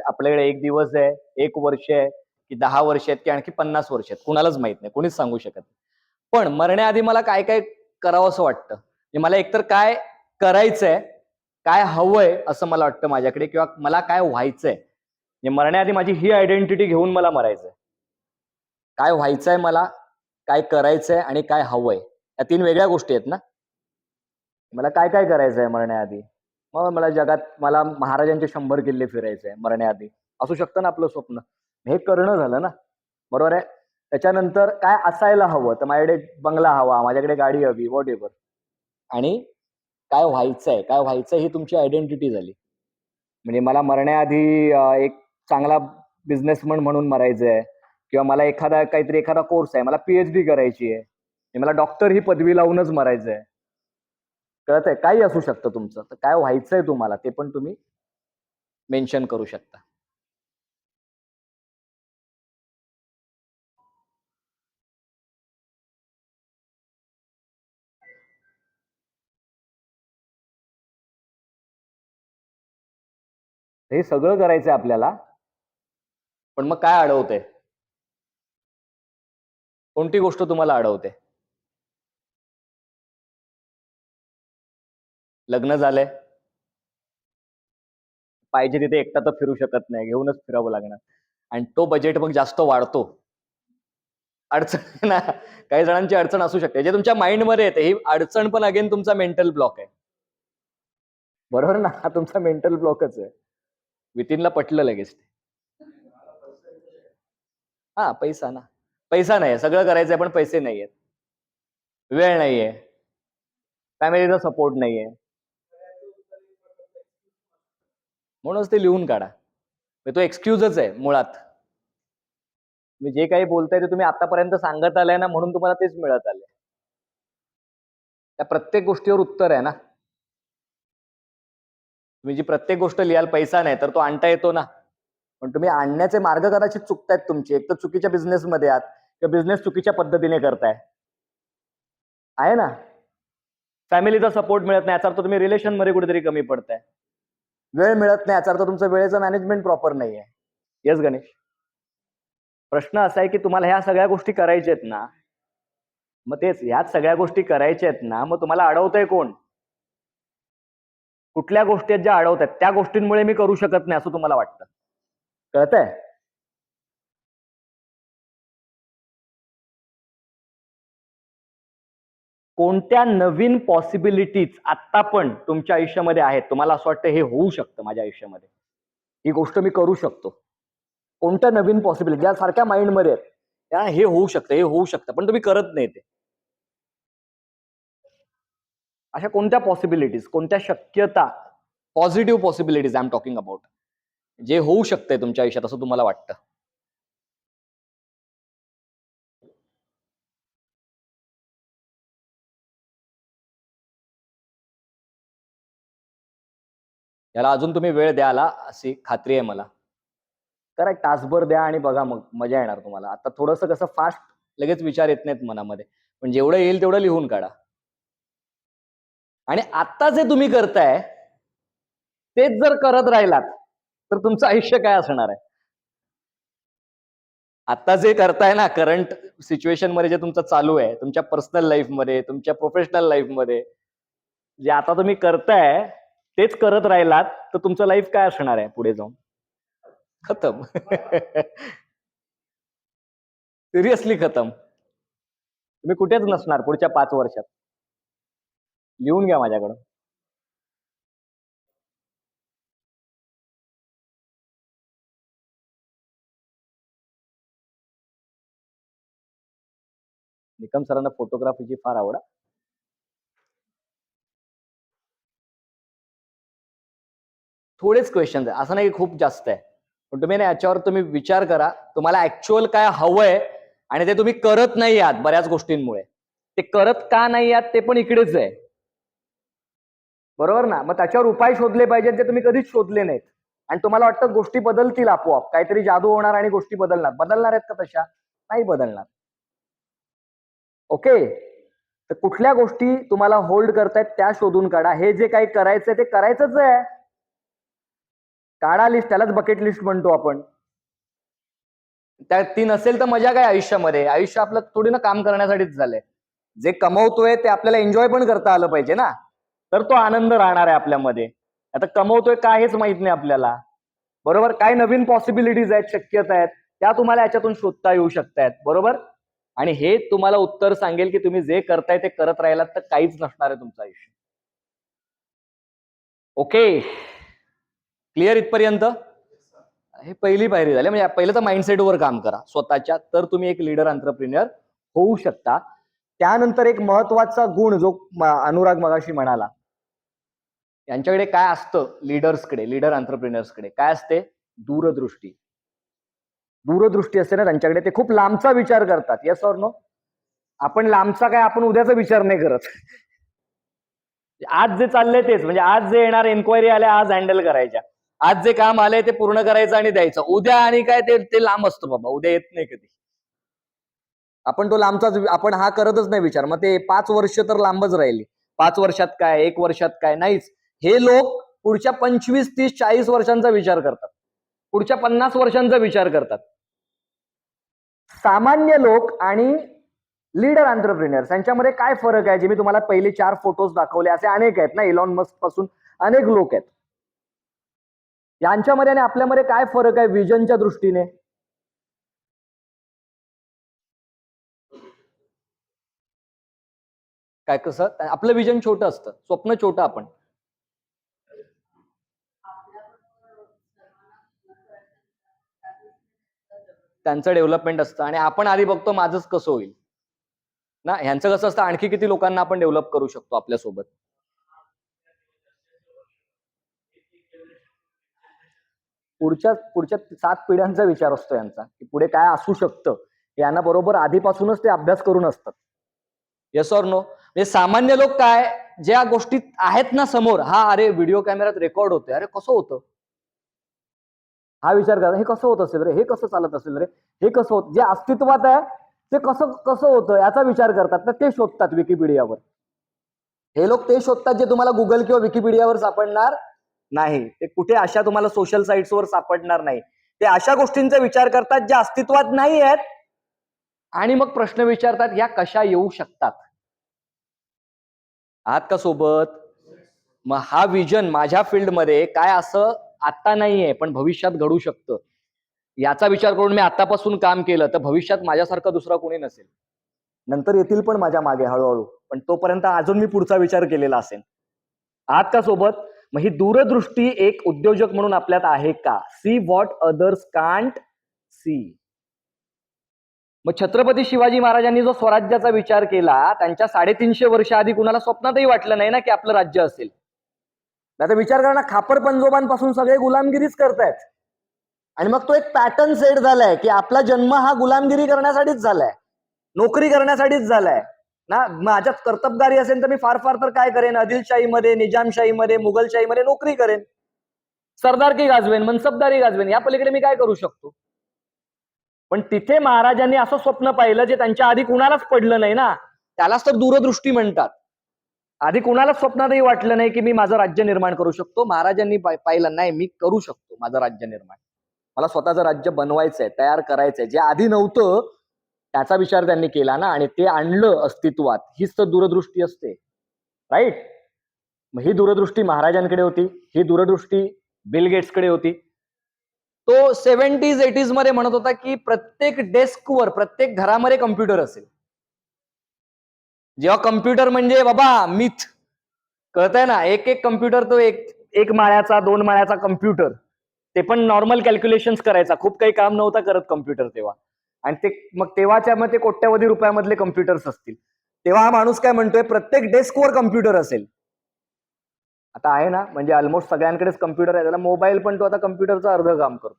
आपल्याकडे 1 दिवस आहे, 1 वर्ष आहे, की 10 वर्ष आहेत, की आणखी 50 वर्ष आहेत, कुणालाच माहित नाही, कोणीच सांगू शकत नाही. पण मरण्याआधी मला काय काय करावं असं वाटतं, मला एकतर काय करायचंय, काय हवंय असं मला वाटतं माझ्याकडे, किंवा मला काय व्हायचंय, म्हणजे मरण्याआधी माझी ही आयडेंटिटी घेऊन मला मरायचंय. काय व्हायचंय मला, काय करायचंय आणि काय हवंय, या 3 वेगळ्या गोष्टी आहेत ना. मला काय काय करायचंय मरण्याआधी? मग मला महाराजांचे 100 किल्ले फिरायचे मरण्याआधी. असू शकतं ना आपलं स्वप्न. हे करणं झालं ना. बरोबर आहे. त्याच्यानंतर काय असायला हवं, तर माझ्याकडे बंगला हवा, माझ्याकडे गाडी हवी, व्हॉटएव्हर. आणि काय व्हायचं ही तुमची आयडेंटिटी झाली. म्हणजे मला मरण्याआधी एक चांगला बिझनेसमन म्हणून मरायचंय, किंवा मला एखादा कोर्स आहे, मला पीएचडी करायची आहे, मला डॉक्टर ही पदवी लावूनच मरायचंय. कळतंय? काही असू शकतं तुमचं. तर काय व्हायचंय तुम्हाला ते पण तुम्ही मेन्शन करू शकता. हे सगळं करायचंय आपल्याला, पण मग काय अडवतंय? कोणती गोष्ट तुम्हाला अडवते? लग्न झालंय, पाहिजे तिथे एकटा तर फिरू शकत नाही, घेऊनच फिरावं लागणार. आणि तो बजेट मग जास्त वाढतो. अडचण आहे ना, काही जणांची अडचण असू शकते. जे तुमच्या माइंडमध्ये येते, ही अडचण पण अगेन तुमचा मेंटल ब्लॉक आहे. बरोबर ना? हा तुमचा मेंटल ब्लॉकच आहे. वितीनला पटलं लगेच. हा, पैसा ना. पैसा नाही, सगळं करायचंय पण पैसे नाहीयेत. वेळ नाहीये. फॅमिलीचा सपोर्ट नाहीये. म्हणूनच ते लिहून काढा. म्हणजे तो एक्सक्यूजच आहे मुळात. तुम्ही जे काही बोलताय ते तुम्ही आतापर्यंत सांगत आलाय ना, म्हणून तुम्हाला तेच मिळत आलंय. त्या प्रत्येक गोष्टीवर उत्तर आहे ना. तुम्ही जी प्रत्येक गोष्ट लिहाल, पैसा नाही तर तो आणता येतो ना. पण तुम्ही आणण्याचे मार्ग कदाचित चुकतायत तुमचे. एक तर चुकीच्या बिझनेसमध्ये आहात, किंवा बिझनेस चुकीच्या पद्धतीने करताय. आहे ना. फॅमिलीचा सपोर्ट मिळत नाही, याचा अर्थ तुम्ही रिलेशनमध्ये कुठेतरी कमी पडताय. वेळ मिळत नाही, याचा अर्थ तुमचं वेळेचं मॅनेजमेंट प्रॉपर नाहीये. येस गणेश. प्रश्न असा आहे की तुम्हाला ह्या सगळ्या गोष्टी करायच्या आहेत ना, मग तेच ह्याच सगळ्या गोष्टी करायच्या आहेत ना, मग तुम्हाला अडवतंय कोण? कुठल्या गोष्टी आहेत ज्या अडवतायत? त्या गोष्टींमुळे मी करू शकत नाही असं तुम्हाला वाटतं. कळतंय? कोणत्या नवीन पॉसिबिलिटीज आत्ता पण तुमच्या आयुष्यामध्ये आहेत, तुम्हाला असं वाटतं हे होऊ शकतं माझ्या आयुष्यामध्ये, ही गोष्ट मी करू शकतो? कोणत्या नवीन पॉसिबिलिटी ज्या सारख्या माइंडमध्ये आहेत, त्या हे होऊ शकतं, हे होऊ शकतं, पण तुम्ही करत नाही ते. अशा कोणत्या पॉसिबिलिटीज, कोणत्या शक्यता, positive possibilities I am talking about, जे होऊ शकतंय तुमच्या आयुष्यात असं तुम्हाला वाटतं? याला अजून तुम्ही वेळ द्याला अशी खात्री आहे मला. करा, एक तासभर द्या आणि बघा, मग मजा येणार तुम्हाला. आता थोडंसं कसं फास्ट लगेच विचार येत नाहीत मनामध्ये, पण जेवढं येईल तेवढं लिहून काढा. आणि आता जे तुम्ही करताय तेच जर करत राहिलात तर तुमचं आयुष्य काय असणार आहे? आता जे करताय ना, करंट सिच्युएशन मध्ये जे तुमचं चालू आहे, तुमच्या पर्सनल लाईफ मध्ये, तुमच्या प्रोफेशनल लाईफ मध्ये, जे आता तुम्ही करताय तेच करत राहिलात तर तुमचं लाईफ काय असणार आहे पुढे जाऊन? खतम. सिरियसली खतम. तुम्ही कुठेच नसणार पुढच्या 5 वर्षात. लिहून घ्या माझ्याकडं. निकम सरांना फोटोग्राफीची फार आवड. थोडेच क्वेश्चन आहे, असं नाही की खूप जास्त आहे, पण तुम्ही ना याच्यावर तुम्ही विचार करा, तुम्हाला ऍक्च्युअल काय हवंय, आणि ते तुम्ही करत नाही आहात बऱ्याच गोष्टींमुळे. ते करत का नाही आहात ते पण इकडेच आहे. बरोबर ना? मग त्याच्यावर उपाय शोधले पाहिजेत, जे तुम्ही कधीच शोधले नाहीत. आणि तुम्हाला वाटतं गोष्टी बदलतील आपोआप, काहीतरी जादू होणार आणि गोष्टी बदलणार. बदलणार आहेत का तशा? नाही बदलणार. ओके. तर कुठल्या गोष्टी तुम्हाला होल्ड करतायत त्या शोधून काढा. हे जे काही करायचंय ते करायचंच आहे. काढा लिस्ट, त्यालाच बकेट लिस्ट म्हणतो आपण. त्या ती नसेल तर मजा काय आयुष्यामध्ये? आयुष्य आपलं थोडी ना काम करण्यासाठीच झालंय. जे कमवतोय ते आपल्याला एन्जॉय पण करता आलं पाहिजे ना, तर तो आनंद राहणार आहे आपल्यामध्ये. आता कमवतोय काय हेच माहित नाही आपल्याला, बरोबर. काय नवीन पॉसिबिलिटीज आहेत, शक्यता आहेत, त्या तुम्हाला याच्यातून शोधता येऊ शकतायत, बरोबर. आणि हे तुम्हाला उत्तर सांगेल की तुम्ही जे करताय ते करत राहिलात तर काहीच नसणार आहे तुमचं आयुष्य. ओके, क्लिअर इथपर्यंत? हे पहिली पायरी झाली. म्हणजे पहिलं तर माइंडसेटवर काम करा स्वतःच्या, तर तुम्ही एक लीडर एंटरप्रेन्युअर होऊ शकता. त्यानंतर एक महत्वाचा गुण जो अनुराग मगाशी म्हणाला, यांच्याकडे काय असतं, लीडर्सकडे, लीडर एंटरप्रेन्युअर्सकडे काय असते? दूरदृष्टी. दूरदृष्टी असते ना त्यांच्याकडे, ते खूप लांबचा विचार करतात. Yes or no? आपण लांबचा काय, आपण उद्याचा विचार नाही करत. आज जे चाललंय तेच, म्हणजे आज जे येणार एन्क्वायरी आल्या आज हँडल करायच्या, आज जे काम आलंय ते पूर्ण करायचं आणि द्यायचं. उद्या आणि काय ते लांब असतं बाबा, उद्या येत नाही कधी. आपण तो लांबचाच, आपण हा करतच नाही विचार. मग ते 5 वर्ष तर लांबच राहिली. 5 वर्षात काय, 1 वर्षात काय, नाहीच. हे लोक पुढच्या 25, 30, 40 वर्षांचा विचार करतात, पुढच्या 50 वर्षांचा विचार करतात. सामान्य लोक आणि लीडर एंटरप्रेन्युअर्स यांच्यामध्ये काय फरक आहे, जे मी तुम्हाला पहिले 4 फोटोज दाखवले, असे अनेक आहेत ना, इलॉन मस्क पासून अनेक लोक आहेत. यांच्यामध्ये आणि आपल्यामध्ये काय फरक आहे विजनच्या दृष्टीने? काय कसं? आपलं विजन छोटं असतं, स्वप्न छोटं आपण. त्यांचं डेव्हलपमेंट असतं आणि आपण आधी बघतो माझंच कसं होईल ना. ह्यांचं कसं असतं, आणखी किती लोकांना आपण डेव्हलप करू शकतो आपल्यासोबत. पुढच्या पुढच्या 7 पिढ्यांचा विचार असतो यांचा, की पुढे काय असू शकतं. यांना बरोबर आधीपासूनच ते अभ्यास करून असतात. Yes or no? म्हणजे सामान्य लोक काय, ज्या गोष्टी आहेत ना समोर, हा अरे व्हिडिओ कॅमेऱ्यात रेकॉर्ड होते, अरे कसं होतं, हा विचार करा, हे कसं होत असेल रे, हे कसं चालत असेल रे, हे कसं होत, जे अस्तित्वात आहे ते कसं कसं होतं याचा विचार करतात ना, ते शोधतात विकिपीडियावर. हे लोक ते शोधतात जे तुम्हाला गुगल किंवा विकिपीडियावर सापडणार नाही. ते कुठे अशा तुम्हाला सोशल साईट्सवर सापडणार नाही. ते अशा गोष्टींचा विचार करतात ज्या अस्तित्वात नाही आहेत आणि मग प्रश्न विचारतात, या कशा येऊ शकतात. आहात का सोबत? मग हा विजन माझ्या फील्डमध्ये काय असं आता नाहीये पण भविष्यात घडू शकतं, याचा विचार करून मी आतापासून काम केलं तर भविष्यात माझ्यासारखं दुसरा कोणी नसेल. नंतर येतील पण माझ्या मागे हळूहळू, पण तोपर्यंत अजून मी पुढचा विचार केलेला असेल. आहात का सोबत? मग ही दूरदृष्टी एक उद्योजक म्हणून आपल्यात आहे का? See what others can't see. मग छत्रपती शिवाजी महाराजांनी जो स्वराज्याचा विचार केला, त्यांच्या 350 वर्ष आधी कुणाला स्वप्नातही वाटलं नाही ना की आपलं राज्य असेल. आता विचार करा ना, खापर पंजोबांपासून सगळे गुलामगिरीच करतायत आणि मग तो एक पॅटर्न सेट झालाय की आपला जन्म हा गुलामगिरी करण्यासाठीच झालाय, नोकरी करण्यासाठीच झालाय ना. माझ्यात कर्तबगारी असेल तर मी फार फार तर काय करेन, आदिलशाहीमध्ये, निजामशाहीमध्ये, मुघलशाहीमध्ये नोकरी करेन, सरदारकी गाजवेन, मनसबदारी गाजवेन, या पलीकडे मी काय करू शकतो. पण तिथे महाराजांनी असं स्वप्न पाहिलं जे त्यांच्या आधी कुणालाच पडलं नाही ना, त्यालाच तर दूरदृष्टी म्हणतात. आधी कुणालाच स्वप्नातही वाटलं नाही की मी माझं राज्य निर्माण करू शकतो. महाराजांनी पाहिलं, नाही मी करू शकतो माझं राज्य निर्माण, मला स्वतःचं राज्य बनवायचंय, तयार करायचंय, जे आधी नव्हतं त्याचा विचार त्यांनी केला ना, आणि ते आणलं अस्तित्वात. हीच तर दूरदृष्टी असते, राईट. मग ही दूरदृष्टी महाराजांकडे होती, ही दूरदृष्टी बिल गेट्सकडे होती. तो 70s 80s मध्ये म्हणत होता की प्रत्येक डेस्कवर, प्रत्येक घरामध्ये कम्प्युटर असेल. जेव्हा कम्प्युटर म्हणजे बाबा मिथ, कळतंय ना, एक एक कम्प्युटर, तो एक माळ्याचा 2 माळ्याचा कम्प्युटर, ते पण नॉर्मल कॅल्क्युलेशन्स करायचा, खूप काही काम नव्हता करत कम्प्युटर तेव्हा. आणि ते मग तेव्हाच्या मग ते कोट्यावधी रुपयामधले कम्प्युटर्स असतील. तेव्हा हा माणूस काय म्हणतोय, प्रत्येक डेस्कवर कम्प्युटर असेल. आता आहे ना, म्हणजे ऑलमोस्ट सगळ्यांकडेच कम्प्युटर आहे, त्याला मोबाईल पण तो आता कम्प्युटरचं अर्ध काम करतो.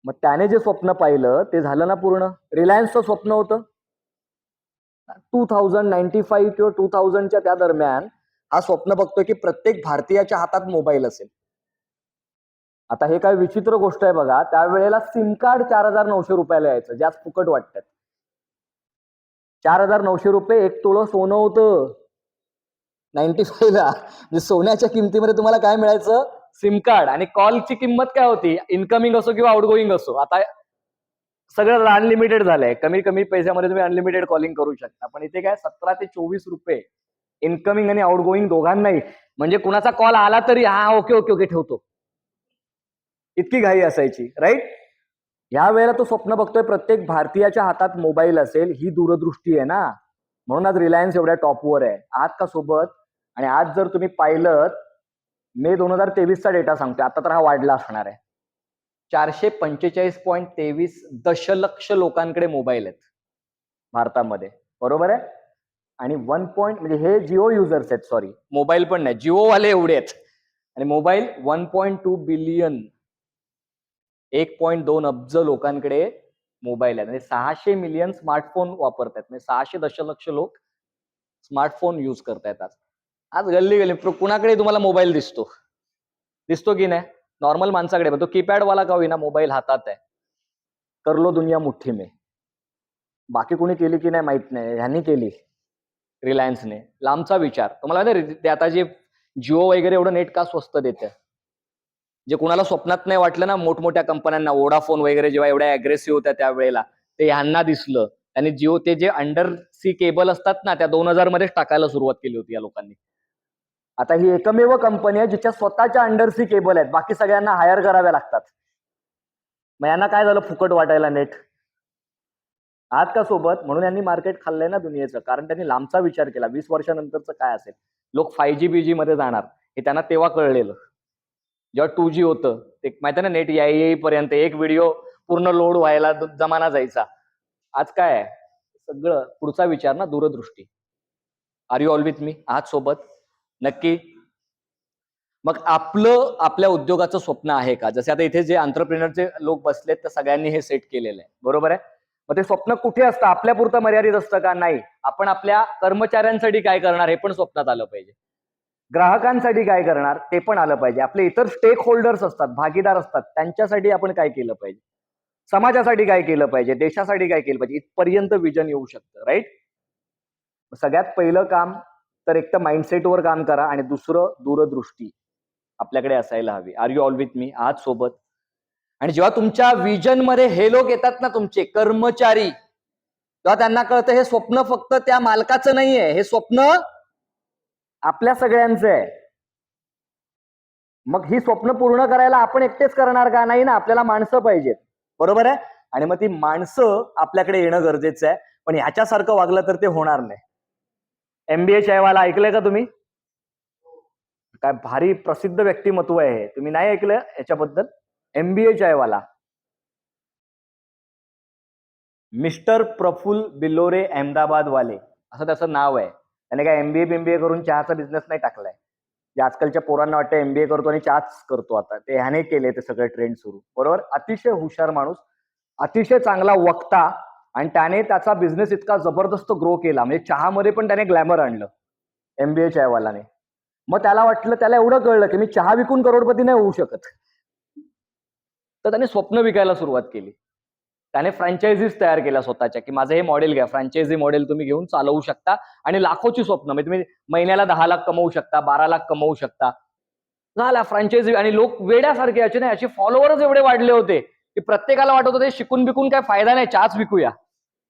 मग त्याने जे स्वप्न पाहिलं ते झालं ना पूर्ण. रिलायन्सचं स्वप्न होतं 2095 किंवा 2000च्या त्या दरम्यान, हा स्वप्न बघतोय की प्रत्येक भारतीयाच्या हातात मोबाईल असेल. आता हे काय विचित्र गोष्ट आहे बघा, त्यावेळेला सिम कार्ड 4900 रुपयाला यायचं, जे आज फुकट वाटतात. 4900 रुपये 1 तोळं सोनं होतं 95 ला. म्हणजे सोन्याच्या किमतीमध्ये तुम्हाला काय मिळायचं, सिम कार्ड. आणि कॉलची किंमत काय होती, इनकमिंग असो किंवा आउटगोईंग असो. आता सगळं अनलिमिटेड झालंय, कमी कमी पैशामध्ये तुम्ही अनलिमिटेड कॉलिंग करू शकता. पण इथे काय 17 ते 24 रुपये इनकमिंग आणि आउटगोईंग दोघांनाही. म्हणजे कुणाचा कॉल आला तरी हा ओके ओके ओके ठेवतो, इतकी घाई असायची. राईट. या वेळेला तो स्वप्न बघतोय प्रत्येक भारतीयाच्या हातात मोबाईल असेल, ही दूरदृष्टी आहे ना. म्हणून आज रिलायन्स एवढ्या टॉपवर आहे आज का सोबत. आणि आज जर तुम्ही पाहिलं, मे 2023 चा डेटा सांगतोय, आता तर हा वाढला असणार आहे. 445.23 दशलक्ष लोकांकडे मोबाईल आहेत भारतामध्ये, बरोबर आहे. आणि 1 म्हणजे हे जिओ युजर्स आहेत, सॉरी मोबाईल पण नाही, जिओ वाले एवढे आहेत. आणि मोबाईल 1.2 बिलियन, 1.2 अब्ज लोकांकडे मोबाईल आहेत. म्हणजे 600 मिलियन स्मार्टफोन वापरतात, म्हणजे 600 दशलक्ष लोक स्मार्टफोन युज करतायत आज. आज गल्ली गल्ली कुणाकडे तुम्हाला मोबाईल दिसतो की नाही. नॉर्मल माणसाकडे, तो कीपॅड वाला का होईना मोबाईल हातात आहे. कर लो दुनिया मुठ्ठी में. बाकी कोणी केली की नाही माहित नाही, ह्यांनी केली रिलायन्सने. लांबचा विचार. तुम्हाला माहिती ते आता जे जिओ वगैरे एवढं नेट का स्वस्त देते, जे कुणाला स्वप्नात नाही वाटलं ना, मोठमोठ्या कंपन्यांना, वोडाफोन वगैरे जेव्हा एवढ्या अग्रेसिव्ह होत्या त्यावेळेला, ते ह्यांना दिसलं. त्यांनी जिओ ते जे अंडर सी केबल असतात ना, त्या 2000 मध्येच टाकायला सुरुवात केली होती या लोकांनी. आता ही एकमेव कंपनी आहे जिच्या स्वतःच्या अंडर सी केबल आहेत, बाकी सगळ्यांना हायर कराव्या लागतात. मग यांना काय झालं, फुकट वाटायला नेट. आज का सोबत. म्हणून यांनी मार्केट खाल्लंय ना दुनियेचं, कारण त्यांनी लांबचा विचार केला. 20 वर्षानंतरचं काय असेल, लोक 5G बीजी मध्ये जाणार हे त्यांना तेव्हा कळलेलं, जेव्हा 2G होतं. ते माहिती ना, नेट येईपर्यंत एक व्हिडिओ पूर्ण लोड व्हायला जमाना जायचा. आज काय आहे, सगळं पुढचा विचार ना, दूरदृष्टी. Are you all with me आज सोबत. नक्की. मग आपल्या उद्योगाचं स्वप्न आहे का. जसे आता इथे जे एंटरप्रेन्योरचे लोक बसलेत, तर सगळ्यांनी हे सेट केलेलं आहे, बरोबर आहे. मग ते स्वप्न कुठे असतं, आपल्यापुरतं मर्यादित असतं का. नाही. आपण आपल्या कर्मचाऱ्यांसाठी काय करणार हे पण स्वप्नात आलं पाहिजे. ग्राहकांसाठी काय करणार ते पण आलं पाहिजे. आपले इतर स्टेक होल्डर्स असतात, भागीदार असतात, त्यांच्यासाठी आपण काय केलं पाहिजे, समाजासाठी काय केलं पाहिजे, देशासाठी काय केलं पाहिजे, इथपर्यंत विजन येऊ शकतं. राईट. सगळ्यात पहिलं काम तर एक तर माइंडसेटवर काम करा, आणि दुसरं दूरदृष्टी आपल्याकडे असायला हवी. Are you all with me आज सोबत. आणि जेव्हा तुमच्या विजन मध्ये हे लोक येतात ना, तुमचे कर्मचारी, तेव्हा त्यांना कळतं हे स्वप्न फक्त त्या मालकाचं नाहीये, हे स्वप्न आपल्या सगळ्यांचं आहे. मग ही स्वप्न पूर्ण करायला आपण एकटेच करणार का. नाही ना, आपल्याला माणसं पाहिजेत, बरोबर आहे. आणि मग ती माणसं आपल्याकडे येणं गरजेचं आहे. पण ह्याच्यासारखं वागलं तर ते होणार नाही. MBA चायवाला ऐकलंय का तुम्ही. काय भारी प्रसिद्ध व्यक्तिमत्व आहे हे, तुम्ही नाही ऐकलं याच्याबद्दल. MBA चायवाला मिस्टर प्रफुल्ल बिलोरे अहमदाबाद वाले, असं त्याचं नाव आहे. त्याने काय MBA करून चहाचा बिझनेस नाही टाकलाय. जे आजकालच्या पोरांना वाटतं MBA करतो आणि चहाच करतो, आता ते ह्याने केले ते सगळे ट्रेंड सुरू, बरोबर. अतिशय हुशार माणूस, अतिशय चांगला वक्ता, आणि त्याने त्याचा बिझनेस इतका जबरदस्त ग्रो केला, म्हणजे चहामध्ये पण त्याने ग्लॅमर आणलं MBA चायवालाने. मग त्याला वाटलं, त्याला एवढं कळलं की मी चहा विकून करोडपती नाही होऊ शकत, तर त्याने स्वप्न विकायला सुरुवात केली. त्याने फ्रँचायझीज तयार केल्या स्वतःच्या, की माझं हे मॉडेल घ्या, फ्रँचायझी मॉडेल तुम्ही घेऊन चालवू शकता, आणि लाखोची स्वप्न, म्हणजे तुम्ही महिन्याला 10 लाख कमवू शकता, 12 लाख कमवू शकता. झाला फ्रँचायझी. आणि लोक वेड्यासारखे याचे नाही, असे फॉलोअर्स एवढे वाढले होते की प्रत्येकाला वाटत होते शिकून बिकून काय फायदा नाही, चहाच विकूया.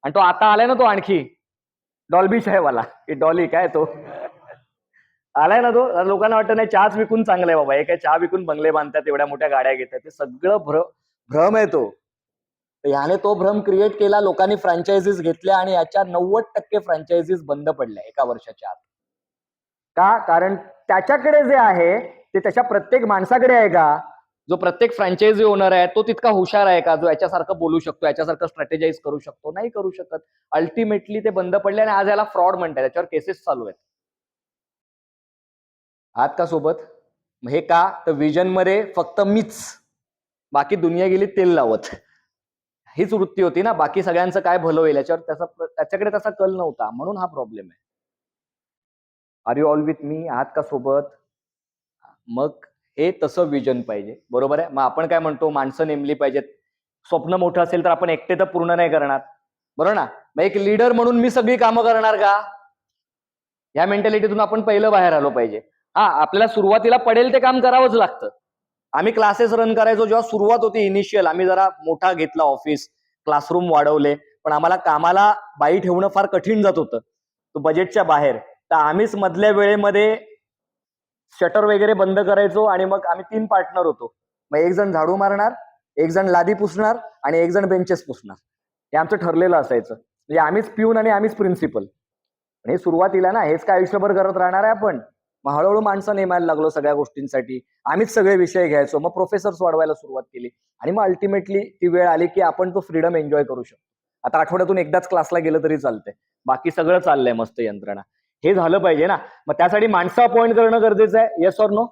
आणि तो आता आलाय ना, तो आणखी डॉल्बी चायवाला, की डॉली काय तो आलाय ना, तो लोकांना वाटतं नाही चहाच विकून चांगलं आहे बाबा, हे काय चहा विकून बंगले बांधतात, एवढ्या मोठ्या गाड्या घेतात, ते सगळं भ्रम आहे तो. याने तो भ्रम क्रिएट केला, लोकांनी फ्रँचायझीज घेतल्या, आणि याच्या 90% फ्रँचायझीज बंद पडल्या एका वर्षाच्या आत. का. कारण त्याच्याकडे जे आहे ते त्याच्या प्रत्येक माणसाकडे आहे का. जो प्रत्येक फ्रँचायझी ओनर आहे तो तितका हुशार आहे का, जो याच्यासारखं बोलू शकतो, याच्यासारखं स्ट्रॅटेजाइज करू शकतो. नाही करू शकत. अल्टिमेटली ते बंद पडले, आणि आज याला फ्रॉड म्हणतात, त्याच्यावर केसेस चालू आहेत. आहात का सोबत. हे का, तर विजन मध्ये फक्त मीच, बाकी दुनिया गेली तेल लावत, हीच वृत्ती होती ना. बाकी सगळ्यांचं काय भलं होईल याच्यावर त्याच्याकडे तसा कल नव्हता, म्हणून हा प्रॉब्लेम आहे. Are you all with me आहात का सोबत. मग हे तसं विजन पाहिजे, बरोबर आहे. मग आपण काय म्हणतो, माणसं नेमली पाहिजेत. स्वप्न मोठं असेल तर आपण एकटे तर पूर्ण नाही करणार, बरोबर ना. मग एक लीडर म्हणून मी सगळी कामं करणार का, या मेंटॅलिटीतून आपण पहिलं बाहेर आलो पाहिजे. हा, आपल्याला सुरुवातीला पडेल ते काम करावंच लागतं. आम्ही क्लासेस रन करायचो, जेव्हा सुरुवात होती इनिशियल, आम्ही जरा मोठा घेतला ऑफिस, क्लासरूम वाढवले, पण आम्हाला कामाला बाई ठेवणं फार कठीण जात होतं, तो बजेटच्या बाहेर. तर आम्हीच मधल्या वेळेमध्ये शटर वगैरे बंद करायचो आणि मग आम्ही 3 पार्टनर होतो. मग एक जण झाडू मारणार, एक जण लादी पुसणार आणि एक जण बेंचेस पुसणार. हे आमचं ठरलेलं असायचं. म्हणजे आम्हीच पिऊन आणि आम्हीच प्रिन्सिपल. हे सुरुवातीला ना हेच काय आयुष्यभर करत राहणार आहे आपण. मग हळूहळू माणसं नेमायला लागलो सगळ्या गोष्टींसाठी. आम्हीच सगळे विषय घ्यायचो. मग प्रोफेसर्स वाढवायला सुरुवात केली आणि मग अल्टिमेटली ती वेळ आली की आपण तो फ्रीडम एन्जॉय करू शकतो. आता आठवड्यातून एकदाच क्लासला गेलं तरी चालतंय. बाकी सगळं चाललंय मस्त यंत्रणा. हे झालं पाहिजे ना. मग त्यासाठी माणसं अपॉइंट करणं गरजेचं आहे. Yes or no?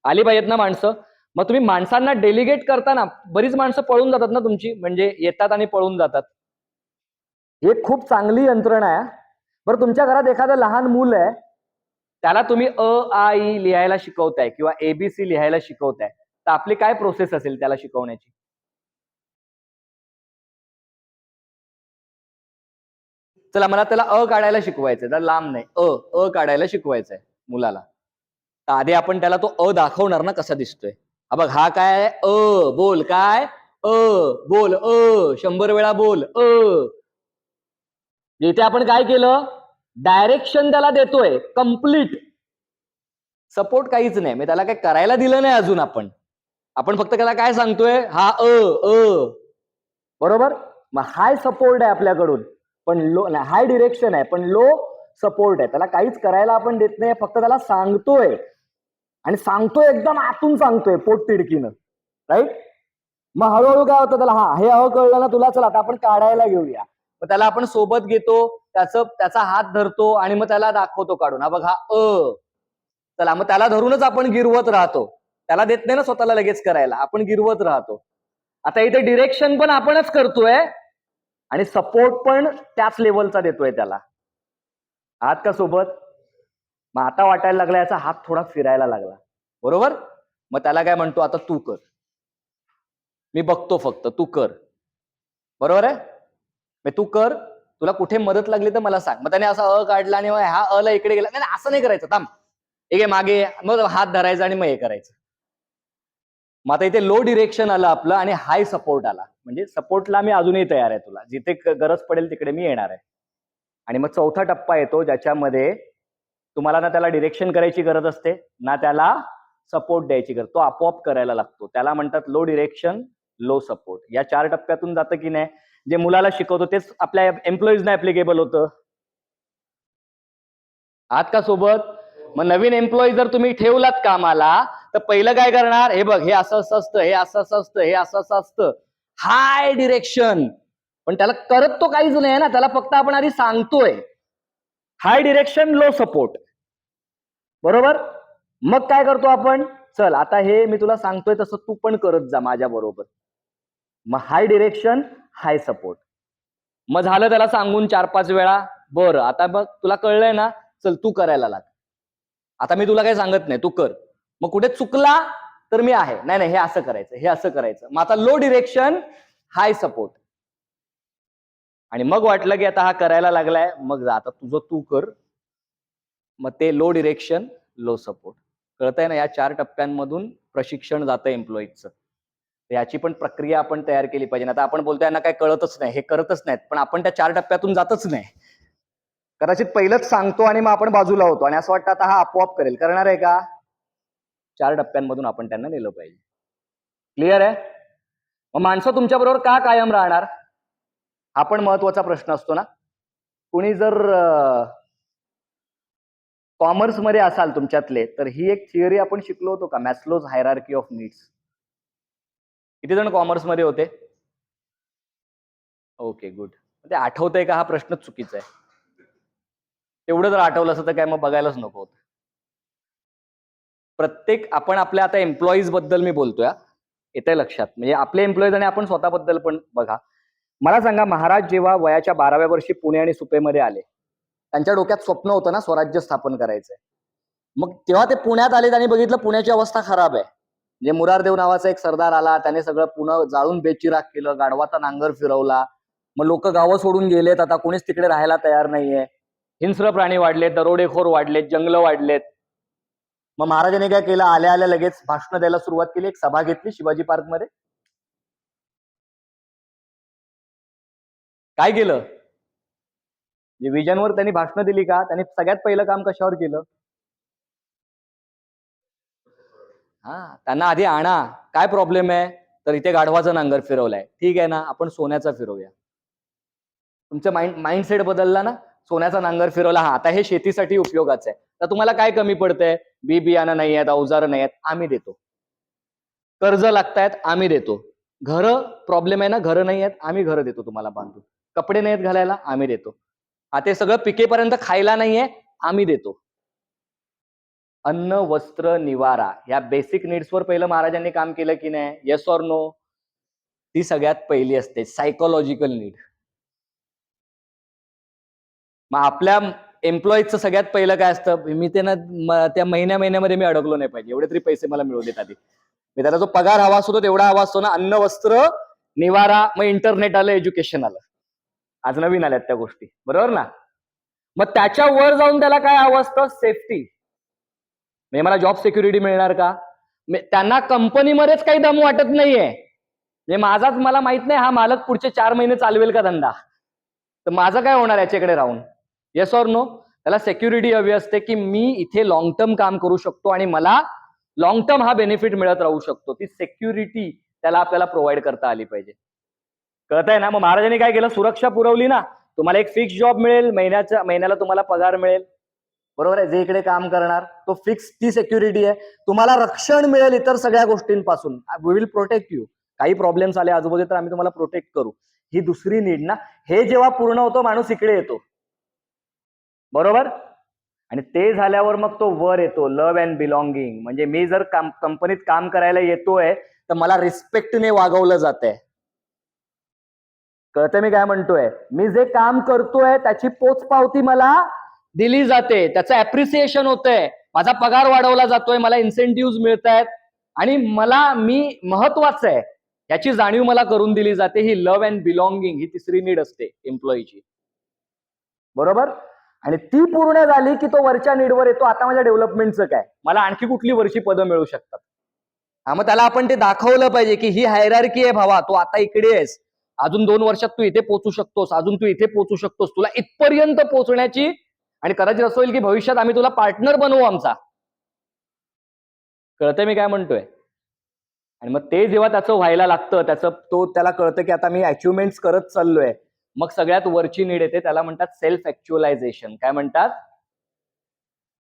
आली पाहिजेत ना माणसं. मग तुम्ही माणसांना डेलिगेट करताना बरीच माणसं पळून जातात ना तुमची, म्हणजे येतात आणि पळून जातात. ही एक खूप चांगली यंत्रणा आहे. बरं तुमच्या घरात एखादं लहान मूल आहे, त्याला तुम्ही अ, आ, इ लिहायला शिकवताय किंवा एबीसी लिहायला शिकवताय, तर आपली काय प्रोसेस असेल त्याला शिकवण्याची? चला मला त्याला अ काढायला शिकवायचंय, तर लांब नाही. अ काढायला शिकवायचंय मुलाला. तर आधी आपण त्याला तो अ दाखवणार ना कसा दिसतोय. हा बघ हा काय आहे? बोल काय? बोल 100 वेळा बोल इथे आपण काय केलं? डायरेक्शन त्याला देतोय कंप्लीट. सपोर्ट काहीच नाही. मी त्याला काही करायला दिलं नाही अजून आपण. आपण फक्त त्याला काय सांगतोय? हा बरोबर? मग हाय सपोर्ट आहे आपल्याकडून. पण लो हाय डिरेक्शन आहे, पण लो सपोर्ट आहे. त्याला काहीच करायला आपण देत नाही, फक्त त्याला सांगतोय. आणि सांगतोय एकदम आतून सांगतोय पोटतिडकीनं. राईट? मग हळूहळू काय होतं त्याला, हा हे कळलं ना तुला, चला आता आपण काढायला घेऊया. मग त्याला आपण सोबत घेतो, त्याचा हात धरतो आणि मग त्याला दाखवतो काढून. हा बघ हा चला मग त्याला धरूनच आपण गिरवत राहतो. त्याला देत नाही ना स्वतःला लगेच करायला, आपण गिरवत राहतो. आता इथे डिरेक्शन पण आपणच करतोय आणि सपोर्ट पण त्याच लेवलचा देतोय त्याला. आहात का सोबत? मग आता वाटायला लागला याचा हात थोडा फिरायला लागला. बरोबर? मग त्याला काय म्हणतो, आता तू कर. मी बघतो फक्त, तू कर. बरोबर आहे? मग तू कर. तुला कुठे मदत लागली तर मला सांग. मग त्याने असा काढला आणि हा ला इकडे गेला. नाही असं नाही करायचं, थांब. एक मागे मग हात धरायचा आणि मग हे करायचं. मग आता इथे लो डिरेक्शन आलं आपलं आणि हाय सपोर्ट आला. म्हणजे सपोर्टला मी अजूनही तयार आहे तुला. जिथे गरज पडेल तिकडे मी येणार आहे. आणि मग चौथा टप्पा येतो ज्याच्यामध्ये तुम्हाला ना त्याला डिरेक्शन करायची गरज असते, ना त्याला सपोर्ट द्यायची गरज. तो आपोआप करायला लागतो. त्याला म्हणतात लो डिरेक्शन, लो सपोर्ट. या 4 टप्प्यातून जातं की नाही, जे मुलाला शिकवतो तेच आपल्या एम्प्लॉईजना ऍप्लिकेबल होतं. आहात का सोबत? मग नवीन एम्प्लॉई जर तुम्ही ठेवलात कामाला, तर पहिलं काय करणार? हे बघ, हे असं असं असतं, हे असं असं असतं, हे असं असं असतं. हाय डिरेक्शन. पण त्याला करत तो काहीच नाही ना, त्याला फक्त आपण आधी सांगतोय. हाय डिरेक्शन, लो सपोर्ट. बरोबर? मग काय करतो आपण? चल आता हे मी तुला सांगतोय तसं तू पण करत जा माझ्या बरोबर. मग हाय डिरेक्शन, हाय सपोर्ट. मग झालं त्याला सांगून 4-5 वेळा. बरं आता बघ तुला कळलंय ना, चल तू करायला लाग. आता मी तुला काही सांगत नाही, तू कर. मग कुठे चुकला तर मी आहे. नाही नाही हे असं करायचं, हे असं करायचं. मग आता लो डिरेक्शन, हाय सपोर्ट. आणि मग वाटलं की आता हा करायला लागलाय, मग जा आता तुझं तू कर. मग ते लो डिरेक्शन, लो सपोर्ट. कळतंय ना, या 4 टप्प्यांमधून प्रशिक्षण जातं एम्प्लॉईजचं. याची पण प्रक्रिया आपण तयार केली पाहिजे. आता आपण बोलतोय यांना काय कळतच नाही, हे करतच नाहीत, पण आपण त्या 4 टप्प्यातून जातच नाही. कदाचित पहिलंच सांगतो आणि मग आपण बाजूला होतो आणि असं वाटतं आता हा आपोआप करेल. करणार आहे का? 4 टप्प्यांमधून आपण त्यांना नेलं पाहिजे. क्लिअर आहे? मग माणसं तुमच्या बरोबर का कायम राहणार? हा पण महत्वाचा प्रश्न असतो ना. कुणी जर कॉमर्स मध्ये असाल तुमच्यातले, तर ही एक थिअरी आपण शिकलो होतो का, मॅस्लोज हायरार्की ऑफ नीड्स. किती जण कॉमर्स मध्ये होते? Okay good. ते आठवतंय का हा प्रश्नच चुकीचा आहे. तेवढं जर आठवलं असं तर काय मग बघायलाच नको होतं. प्रत्येक आपण आपल्या आता एम्प्लॉईज बद्दल मी बोलतोय, येतंय लक्षात. म्हणजे आपले एम्प्लॉईज आणि आपण स्वतःबद्दल पण बघा. मला सांगा, महाराज जेव्हा वयाच्या 12व्या वर्षी पुणे आणि सुपेमध्ये आले, त्यांच्या डोक्यात स्वप्न होतं ना स्वराज्य स्थापन करायचंय. मग तेव्हा ते पुण्यात आले, त्यांनी बघितलं पुण्याची अवस्था खराब आहे. म्हणजे मुरारदेव नावाचा एक सरदार आला, त्याने सगळं पुणे जाळून बेचिराख केलं, गाढवाचा नांगर फिरवला. मग लोक गावं सोडून गेलेत, आता कोणीच तिकडे राहायला तयार नाहीये. हिंस्र प्राणी वाढलेत, दरोडेखोर वाढलेत, जंगलं वाढलेत. मग महाराजांनी काय केलं? आल्या आल्या लगेच भाषण द्यायला सुरुवात केली. एक सभा घेतली शिवाजी पार्क मध्ये. काय केलं? जे विजनवर त्यांनी भाषणं दिली का, त्यांनी सगळ्यात पहिलं काम कशावर केलं? त्यांना आधी आणा, काय प्रॉब्लेम आहे, तर इथे गाढवाचा नांगर फिरवलाय, ठीक आहे ना, आपण सोन्याचा फिरवूया. तुमचं माइंडसेट बदलला ना, सोन्याचा नांगर फिरवला, आता हे शेतीसाठी उपयोगाचं आहे. तर तुम्हाला काय कमी पडतंय? बी बियाणं नाही आहेत, अवजारं नाही आहेत, आम्ही देतो. कर्ज लागतायत, आम्ही देतो. घरं प्रॉब्लेम आहे ना, घरं नाही आहेत, आम्ही घरं देतो तुम्हाला बांधून. कपडे नाहीत घालायला, आम्ही देतो. आता हे सगळं पिकेपर्यंत खायला नाहीये, आम्ही देतो. अन्न, वस्त्र, निवारा या बेसिक नीड्सवर पहिलं महाराजांनी काम केलं की नाही? Yes or no? ती सगळ्यात पहिली असते, सायकोलॉजिकल नीड. मग आपल्या एम्प्लॉईजचं सगळ्यात पहिलं काय असतं? मी त्यांना त्या महिन्यामध्ये मी अडकलो नाही पाहिजे, एवढे तरी पैसे मला मिळू देत आधी. मी त्याला जो पगार हवा असतो तेवढा हवा असतो ना, अन्न, वस्त्र, निवारा, मग इंटरनेट आलं, एज्युकेशन आलं. आज नवीन आल्यात त्या गोष्टी, बरोबर ना? मग त्याच्या वर जाऊन त्याला काय हवं असतं? सेफ्टी. म्हणजे मला जॉब सिक्युरिटी मिळणार का? त्यांना कंपनीमध्येच काही दम वाटत नाहीये. म्हणजे माझाच मला माहित नाही हा मालक पुढचे 4 महिने चालवेल का धंदा, तर माझं काय होणार याच्याकडे राहून? Yes or no? त्याला सिक्युरिटी हवी असते की मी इथे लॉंग टर्म काम करू शकतो आणि मला लॉंग टर्म हा बेनिफिट मिळत राहू शकतो. ती सिक्युरिटी त्याला आपल्याला प्रोव्हाइड करता आली पाहिजे. कळतंय ना? मग महाराजांनी काय केलं? सुरक्षा पुरवली ना. तुम्हाला एक फिक्स जॉब मिळेल, महिन्याला तुम्हाला पगार मिळेल, बरोबर आहे. जे इकडे काम करणार तो फिक्स, ती सिक्युरिटी आहे. तुम्हाला रक्षण मिळेल इतर सगळ्या गोष्टींपासून. We will protect you. काही प्रॉब्लेम्स आले आजूबाजूला तर आम्ही तुम्हाला प्रोटेक्ट करू. ही दुसरी नीड ना. हे जेव्हा पूर्ण होतो माणूस इकडे येतो, बरोबर. आणि ते झाल्यावर मग तो वर येतो, लव्ह अँड बिलॉंगिंग. म्हणजे मी जर कंपनीत काम करायला येतोय तर मला रिस्पेक्टने वागवलं जातंय. कळतंय मी काय म्हणतोय? मी जे काम करतोय त्याची पोचपावती मला दिली जाते, त्याचं अप्रिसिएशन होतंय, माझा पगार वाढवला जातोय, मला इन्सेंटिव्ह मिळत आहेत आणि मी महत्वाचं आहे याची जाणीव मला करून दिली जाते. ही लव्ह अँड बिलॉंगिंग ही तिसरी नीड असते एम्प्लॉईची, बरोबर. आणि ती पूर्ण झाली की तो वरच्या नीडवर येतो. आता माझ्या डेव्हलपमेंटचं काय, मला आणखी कुठली वरची पदं मिळू शकतात. मग त्याला आपण ते दाखवलं पाहिजे की ही हायरार्की आहे भावा, तू आता इकडे आहेस, अजून 2 वर्षात तू इथे पोहोचू शकतोस, अजून तू इथे पोहोचू शकतोस, तुला इथपर्यंत पोहोचण्याची. आणि कदाचित असं होईल की भविष्यात आम्ही तुला पार्टनर बनवू आमचा. कळतंय मी काय म्हणतोय? आणि मग ते जेव्हा त्याचं व्हायला लागतं, त्याला कळतं की आता मी अचिव्हमेंट्स करत चाललोय, मग सगळ्यात वरची नीड येते, त्याला म्हणतात सेल्फ ऍक्च्युअलायझेशन. काय म्हणतात?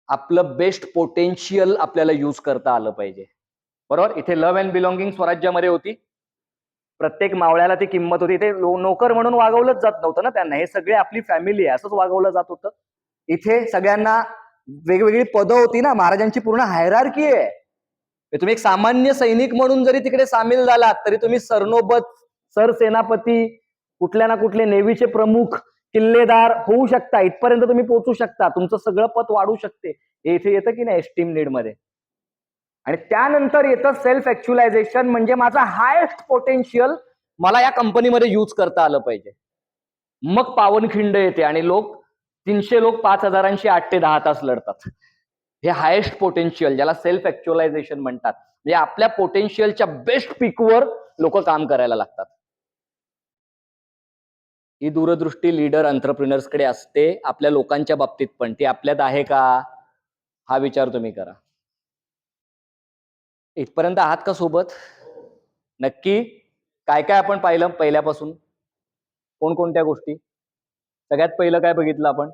आपलं बेस्ट पोटेन्शियल आपल्याला यूज करता आलं पाहिजे, बरोबर. इथे लव्ह अँड बिलॉंगिंग स्वराज्यामध्ये होती. प्रत्येक मावळ्याला ती किंमत होती. इथे नोकर म्हणून वागवलंच जात नव्हतं ना त्यांना. हे सगळे आपली फॅमिली आहे असंच वागवलं जात होतं. इथे सगळ्यांना वेगवेगळी पदं होती ना. महाराजांची पूर्ण हायरार्की आहे. तुम्ही एक सामान्य सैनिक म्हणून जरी तिकडे सामील झालात तरी तुम्ही सरनोबत, सरसेनापती, कुठल्या ना कुठले नेव्हीचे प्रमुख, किल्लेदार होऊ शकता. इथपर्यंत तुम्ही पोहोचू शकता. तुमचं सगळं पद वाढू शकते. हे इथे येतं की नाही एस्टीम नीड मध्ये. आणि त्यानंतर येतं सेल्फ ऍक्च्युअलायझेशन. म्हणजे माझा हायेस्ट पोटेन्शियल मला या कंपनीमध्ये यूज करता आलं पाहिजे. मग पावनखिंड येते आणि 300 लोक 5,000शी 8 ते 10 तास लढतात. हे हायेस्ट पोटेन्शियल, ज्याला सेल्फ ऍक्च्युअलायझेशन म्हणतात. म्हणजे आपल्या पोटेन्शियलच्या बेस्ट पीकवर लोक काम करायला लागतात. ही दूरदृष्टी लीडर एंटरप्रेन्युअर्सकडे असते. आपल्या लोकांच्या बाबतीत पण ती आपल्यात आहे का, हा विचार तुम्ही करा. इथपर्यंत आहात का सोबत? नक्की. काय काय आपण पाहिलं पहिल्यापासून? कोणकोणत्या गोष्टी? सगळ्यात पहिलं काय बघितलं आपण?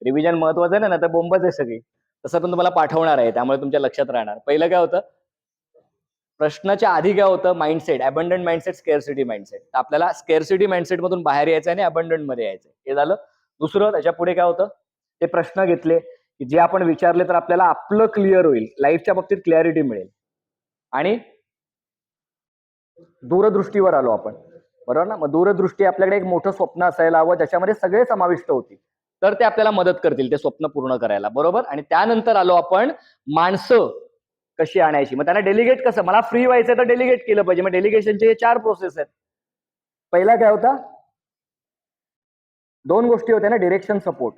रिव्हिजन महत्वाचं आहे ना, तर बोंबच आहे सगळी. तसं पण तुम्हाला पाठवणार आहे, त्यामुळे तुमच्या लक्षात राहणार. पहिलं काय होतं? प्रश्नाच्या आधी काय होतं? Mindset, abundant mindset, scarcity mindset. आपल्याला स्केअरसिटी माइंडसेट मधून बाहेर यायचं आणि अबंडंट मध्ये यायचं. हे झालं. दुसरं, त्याच्या पुढे काय होतं? ते प्रश्न घेतले की जे आपण विचारले तर आपल्याला आपलं क्लिअर होईल, लाईफच्या बाबतीत क्लॅरिटी मिळेल. आणि दूरदृष्टीवर आलो आपण, बरोबर ना. मग दूरदृष्टी, आपल्याकडे एक मोठं स्वप्न असायला हवं ज्याच्यामध्ये सगळे समाविष्ट होतील, तर ते आपल्याला मदत करतील ते स्वप्न पूर्ण करायला, बरोबर. आणि त्यानंतर आलो आपण माणसं कशी आणायची. मग त्यांना डेलिगेट कसं, मला फ्री व्हायचं तर डेलिगेट केलं पाहिजे. मग डेलिगेशनचे 4 प्रोसेस आहेत. पहिला काय होता? 2 गोष्टी होत्या ना, डिरेक्शन, सपोर्ट.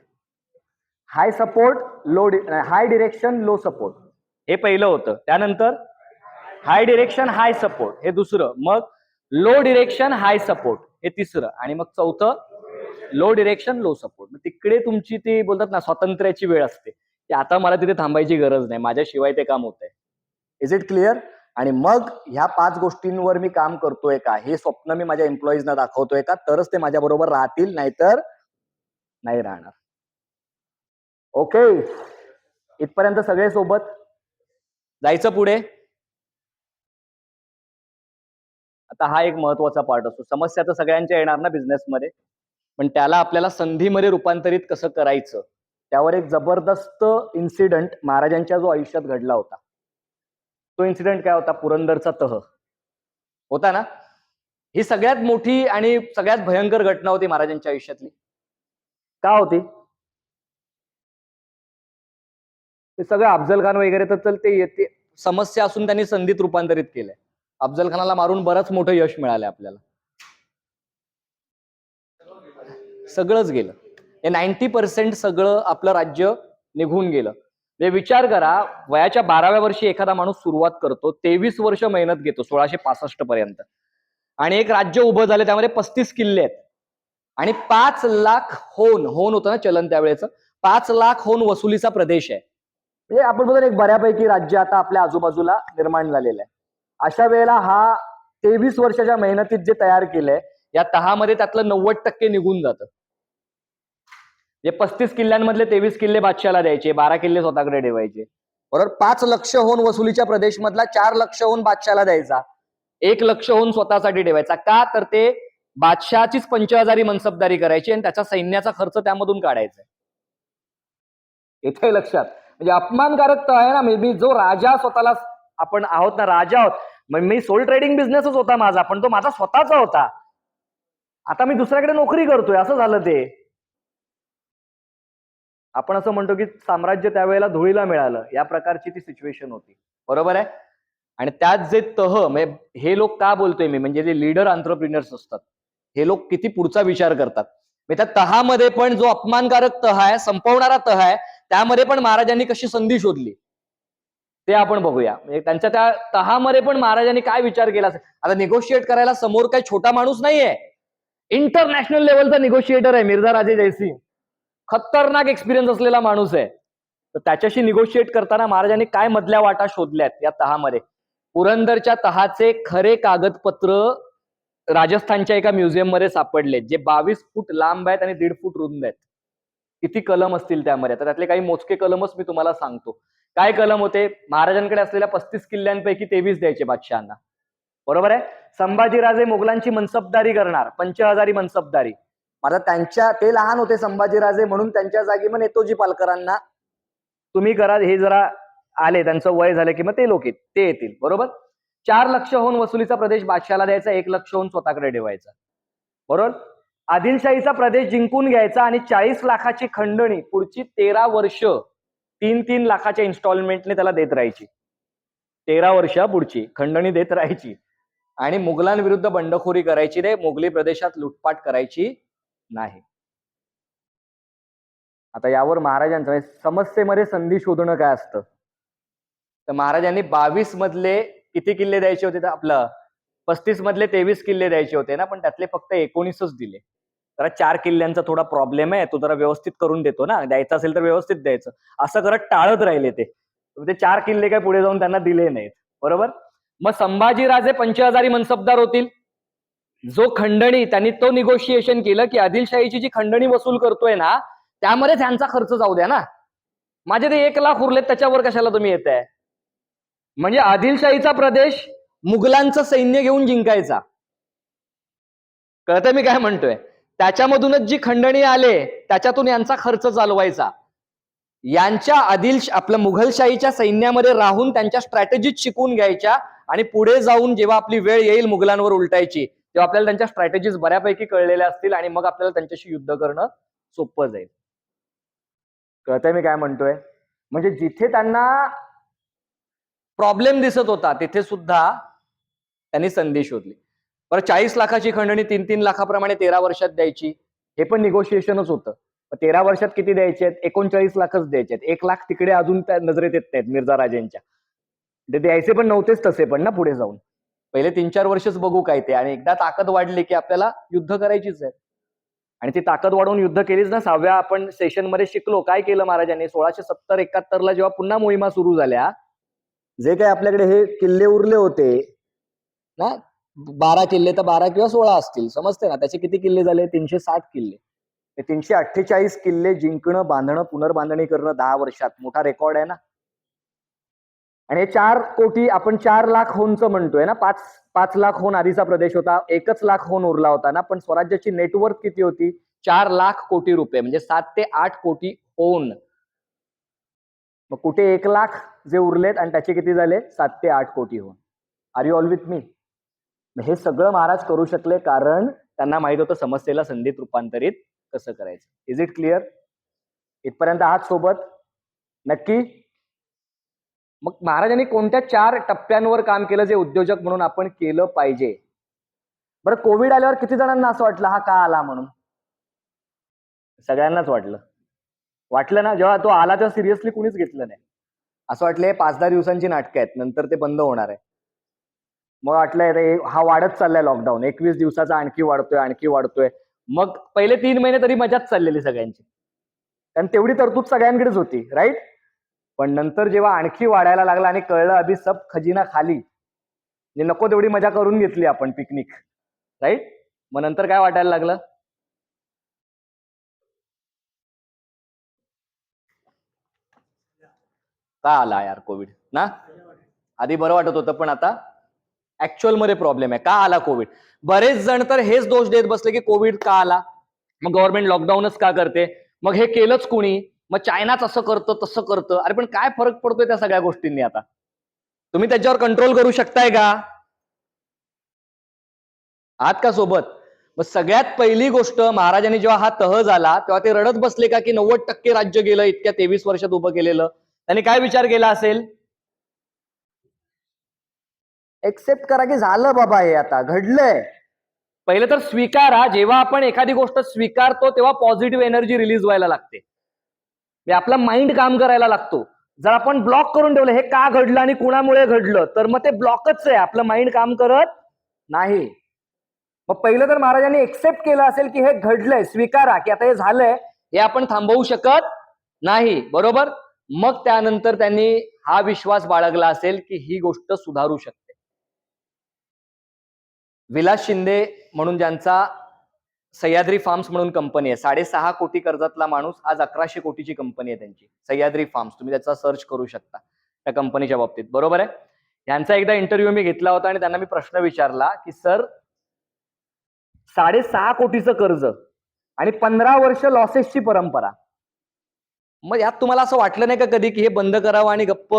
हाय सपोर्ट, हाय डिरेक्शन, लो सपोर्ट, हे पहिलं होतं. त्यानंतर हाय डिरेक्शन, हाय सपोर्ट, हे दुसरं. मग लो डिरेक्शन, हाय सपोर्ट, हे तिसरं. आणि मग चौथं लो डिरेक्शन लो सपोर्ट. तिकडे तुमची ती बोलतात ना स्वातंत्र्याची वेळ असते की आता मला तिथे थांबायची गरज नाही, माझ्याशिवाय ते काम होतंय. Is it clear? आणि मग ह्या 5 गोष्टींवर मी काम करतोय का हे स्वप्न मी माझ्या एम्प्लॉईजना दाखवतोय का, तरच ते माझ्या बरोबर राहतील, नाहीतर नाही राहणार. ओके, इथपर्यंत सगळे सोबत जायचं पुढे. आता हा एक महत्वाचा पार्ट असतो. समस्या तर सगळ्यांच्या येणार ना बिझनेसमध्ये, पण त्याला आपल्याला संधीमध्ये रूपांतरित कसं करायचं, त्यावर एक जबरदस्त इन्सिडेंट महाराजांच्या जो आयुष्यात घडला होता. तो इन्सिडेंट काय होता? पुरंदरचा तह होता ना. ही सगळ्यात मोठी आणि सगळ्यात भयंकर घटना होती महाराजांच्या आयुष्यातली. का होती? ते सगळं अफजल खान वगैरे तर ते येते समस्या असून त्यांनी संधीत रूपांतरित केलंय. अफजल खानाला मारून बरंच मोठं यश मिळालंय आपल्याला. सगळंच गेलं. हे 90% सगळं आपलं राज्य निघून गेलं. हे विचार करा, वयाच्या 12व्या वर्षी एखादा माणूस सुरुवात करतो, 23 वर्ष मेहनत घेतो 1665 पर्यंत, आणि एक राज्य उभं झालं, त्यामध्ये 35 किल्ले आहेत आणि 5 लाख होन होतं ना चलन त्यावेळेचं, 5 लाख होन वसुलीचा प्रदेश आहे. म्हणजे आपण बघतो एक बऱ्यापैकी राज्य आता आपल्या आजूबाजूला निर्माण झालेलं आहे. अशा वेळेला हा 23 वर्षाच्या मेहनतीत जे तयार केलंय, या तहामध्ये त्यातलं 90% निघून जातं. हे 35 किल्ल्यांमधले 23 किल्ले बादशाला द्यायचे, 12 किल्ले स्वतःकडे ठेवायचे. बरोबर. 5 लक्ष होऊन वसुलीच्या प्रदेश मधला 4 लक्ष होऊन बादशाला द्यायचा, 1 लक्ष होऊन स्वतःसाठी ठेवायचा. का? तर ते बादशाचीच 50,000 मनसबदारी करायची आणि त्याचा सैन्याचा खर्च त्यामधून काढायचा. इथे लक्षात, म्हणजे अपमानकारक तर आहे ना. मी जो राजा स्वतःला, आपण आहोत ना राजा आहोत, मी सोल ट्रेडिंग बिझनेसच होता माझा, पण तो माझा स्वतःचा होता. आता मी दुसऱ्याकडे नोकरी करतोय, असं झालं ते. आपण असं म्हणतो की साम्राज्य त्यावेळेला धुळीला मिळालं, या प्रकारची ती सिच्युएशन होती. बरोबर आहे. आणि त्यात जे तह, म्हणजे हे लोक का बोलतोय मी, म्हणजे जे लीडर एंटरप्रिनर्स असतात, हे लोक किती पुढचा विचार करतात. त्या तहामध्ये पण जो अपमानकारक तह आहे, संपवणारा तह आहे, त्यामध्ये पण महाराजांनी कशी संधी शोधली ते आपण बघूया. म्हणजे त्यांच्या त्या तहामध्ये पण महाराजांनी काय विचार केला. आता निगोशिएट करायला समोर काही छोटा माणूस नाहीये, इंटरनॅशनल लेवलचा निगोशिएटर आहे मिर्झा राजे जयसिंग. खतरनाक एक्सपिरियन्स असलेला माणूस आहे. तर त्याच्याशी निगोशिएट करताना महाराजांनी काय मधल्या वाटा शोधल्यात या तहामध्ये. पुरंदरच्या तहाचे खरे कागदपत्र राजस्थानच्या एका म्युझियम मध्ये सापडले, जे 22 फूट लांब आहेत आणि 1.5 फूट रुंद आहेत. किती कलम असतील त्यामध्ये, तर त्यातले काही मोजके कलमच मी तुम्हाला सांगतो. काय कलम होते? महाराजांकडे असलेल्या 35 किल्ल्यांपैकी 23 द्यायचे बादशहांना. बरोबर आहे. संभाजीराजे मोगलांची मनसबदारी करणार, 50,000 मनसबदारी. आता त्यांच्या, ते लहान होते संभाजीराजे, म्हणून त्यांच्या जागी मग नेतोजी पालकरांना तुम्ही करा, हे जरा आले, त्यांचं वय झालं की मग ते लोक ते येतील. बरोबर. 4 लक्ष होऊन वसुलीचा प्रदेश बादशाला द्यायचा, 1 लक्ष होऊन स्वतःकडे ठेवायचा. बरोबर. आदिलशाहीचा प्रदेश जिंकून घ्यायचा आणि 40 लाखाची खंडणी पुढची 13 वर्ष 3-3 लाखाच्या इन्स्टॉलमेंटने त्याला देत राहायची. 13 वर्ष पुढची खंडणी देत राहायची आणि मुघलांविरुद्ध बंडखोरी करायची नाही, मोगली प्रदेशात लुटपाट करायची नाही. आता यावर महाराजांचं समस्येमध्ये संधी शोधणं काय असतं, तर महाराजांनी 22 मधले किती किल्ले द्यायचे होते? तर आपलं 35 मधले 23 किल्ले द्यायचे होते ना, पण त्यातले फक्त 19च दिले. जरा 4 किल्ल्यांचा थोडा प्रॉब्लेम आहे, तो जरा व्यवस्थित करून देतो ना, द्यायचं असेल तर व्यवस्थित द्यायचं, असं करत टाळत राहिले ते. 4 किल्ले काय पुढे जाऊन त्यांना दिले नाहीत. बरोबर. मग संभाजीराजे 50,000 मनसबदार होतील. जो खंडणी त्यांनी तो निगोशिएशन केलं की आदिलशाहीची जी खंडणी वसूल करतोय ना, त्यामध्ये त्यांचा खर्च जाऊ द्या ना, माझे ते 1 लाख उरलेत, त्याच्यावर कशाला तुम्ही येताय? म्हणजे आदिलशाहीचा प्रदेश मुघलांचं सैन्य घेऊन जिंकायचा. कळतंय मी काय म्हणतोय? त्याच्यामधूनच जी खंडणी आले त्याच्यातून यांचा खर्च चालवायचा. यांच्या आपल्या मुघलशाहीच्या सैन्यामध्ये राहून त्यांच्या स्ट्रॅटेजीज शिकून घ्यायच्या आणि पुढे जाऊन जेव्हा आपली वेळ येईल मुघलांवर उलटायची, तेव्हा आपल्याला त्यांच्या स्ट्रॅटेजीज बऱ्यापैकी कळलेल्या असतील आणि मग आपल्याला त्यांच्याशी युद्ध करणं सोपं जाईल. कळतंय मी काय म्हणतोय? म्हणजे जिथे त्यांना प्रॉब्लेम दिसत होता तिथे सुद्धा त्यांनी संधी शोधली. बरं, 40 लाखाची खंडणी 3-3 लाखाप्रमाणे 13 वर्षात द्यायची, हे पण निगोशिएशनच होतं. 13 वर्षात किती द्यायचे आहेत? 39 लाखच द्यायचे आहेत. 1 लाख तिकडे अजून त्या नजरेत येत नाहीत मिर्झा राजेंच्या. ते द्यायचे पण नव्हतेच तसे पण ना पुढे जाऊन. पहिले 3-4 वर्षच बघू काय ते, आणि एकदा ताकद वाढली की आपल्याला युद्ध करायचीच आहे. आणि ती ताकद वाढवून युद्ध केलीच ना. 6व्या आपण सेशन मध्ये शिकलो काय केलं महाराजांनी. 1670-71 ला जेव्हा पुन्हा मोहिमा सुरू झाल्या, जे काही आपल्याकडे हे किल्ले उरले होते ना, 12 किल्ले तर 12 किंवा 16 असतील, समजते ना. त्याचे किती किल्ले झाले? 360 किल्ले. 348 किल्ले जिंकणं, बांधणं, पुनर्बांधणी करणं 10 वर्षात मोठा रेकॉर्ड आहे ना. आणि हे 4 कोटी आपण 4 लाख होनचं म्हणतोय ना. 5 लाख होन आधीचा प्रदेश होता, 1 लाख होन उरला होता ना. पण स्वराज्याची नेटवर्थ किती होती? 4 लाख कोटी रुपये, म्हणजे 7 ते 8 कोटी होन. मग कुठे 1 लाख जे उरलेत आणि त्याचे किती झाले? 7 ते 8 कोटी होन. Are you all with me? हे सगळं महाराज करू शकले कारण त्यांना माहित होतं समस्येला संधीत रूपांतरित कसं करायचं. Is it clear? इथपर्यंत आहात सोबत? नक्की? मग महाराजांनी कोणत्या 4 टप्प्यांवर काम केलं जे उद्योजक म्हणून आपण केलं पाहिजे? बरं, कोविड आल्यावर किती जणांना असं वाटलं हा का आला म्हणून? सगळ्यांनाच वाटलं ना. जेव्हा तो आला तेव्हा सिरियसली कुणीच घेतलं नाही. असं वाटलं 5-10 दिवसांची नाटकं आहेत, नंतर ते बंद होणार आहे. मग वाटलंय हा वाढत चाललाय लॉकडाऊन, 21 दिवसाचा आणखी वाढतोय. मग पहिले 3 महिने तरी मजाच चाललेली सगळ्यांची, कारण तेवढी तरतूद सगळ्यांकडेच होती, राईट. पण नंतर जेव्हा आणखी वाढायला लागला आणि कळलं अभि सब खजिना खाली, म्हणजे नको तेवढी मजा करून घेतली आपण पिकनिक, राईट. मग नंतर काय वाटायला लागलं? का आला यार कोविड ना. आधी बरं वाटत होतं, पण आता ऍक्च्युअल मध्ये प्रॉब्लेम आहे. का आला कोविड? बरेच जण तर हेच दोष देत बसले की कोविड का आला, मग गव्हर्नमेंट लॉकडाऊनच का करते, मग हे केलंच कुणी, मग चायनाच असं करतं तसं करतं. अरे पण काय फरक पडतोय त्या सगळ्या गोष्टींनी? आता तुम्ही त्याच्यावर कंट्रोल करू शकताय का? आहात का सोबत? मग सगळ्यात पहिली गोष्ट, महाराजांनी जेव्हा हा तह झाला तेव्हा ते रडत बसले का की 90% राज्य गेलं इतक्या 23 वर्षात उभं केलेलं. त्यांनी काय विचार केला असेल? एक्सेप्ट करा की झालं बाबा, हे आता घडलंय. पहिले तर स्वीकारा. जेव्हा आपण एखादी गोष्ट स्वीकारतो तेव्हा पॉझिटिव्ह एनर्जी रिलीज व्हायला लागते, आपला माइंड काम करायला लागतो. जर आपण ब्लॉक करून ठेवलं हे का घडलं आणि कुणामुळे घडलं, तर मग ते ब्लॉकच आहे, आपलं माइंड काम करत नाही. मग पहिलं तर महाराजांनी एक्सेप्ट केलं असेल की हे घडलंय, स्वीकारा की आता हे झालंय, हे आपण थांबवू शकत नाही, बरोबर. मग त्यानंतर त्यांनी हा विश्वास बाळगला असेल की ही गोष्ट सुधारू शकते. विलास शिंदे म्हणून ज्यांचा सह्याद्री फार्म्स म्हणून कंपनी आहे, 6.5 कोटी कर्जातला माणूस, आज 1100 कोटीची कंपनी आहे त्यांची सह्याद्री फार्म्स. तुम्ही त्याचा सर्च करू शकता त्या कंपनीच्या बाबतीत, बरोबर आहे. यांचा एकदा इंटरव्ह्यू मी घेतला होता आणि त्यांना मी प्रश्न विचारला की सर, 6.5 कोटीचं कर्ज आणि 15 वर्ष लॉसेसची परंपरा, मग यात तुम्हाला असं वाटलं नाही का कधी की हे बंद करावं आणि गप्प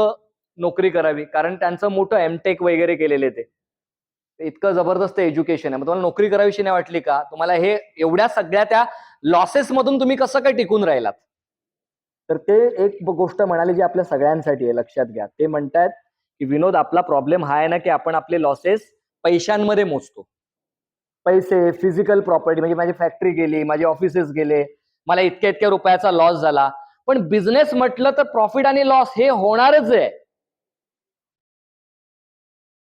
नोकरी करावी? कारण त्यांचं मोठं एमटेक वगैरे केलेले ते इतकं जबरदस्त एज्युकेशन आहे. मग तुम्हाला नोकरी करावीशी नाही वाटली का? तुम्हाला हे एवढ्या सगळ्या त्या लॉसेस मधून तुम्ही कसं काय टिकून राहिलात? तर ते एक गोष्ट म्हणाली जी आपल्या सगळ्यांसाठी आहे, लक्षात घ्या. ते म्हणतात की विनोद, आपला प्रॉब्लेम हा आहे ना की आपण आपले लॉसेस पैशांमध्ये मोजतो. पैसे, फिजिकल प्रॉपर्टी, म्हणजे माझी फॅक्टरी गेली, माझे ऑफिसेस गेले, मला इतक्या इतक्या रुपयाचा लॉस झाला. पण बिझनेस म्हटलं तर प्रॉफिट आणि लॉस हे होणारच आहे.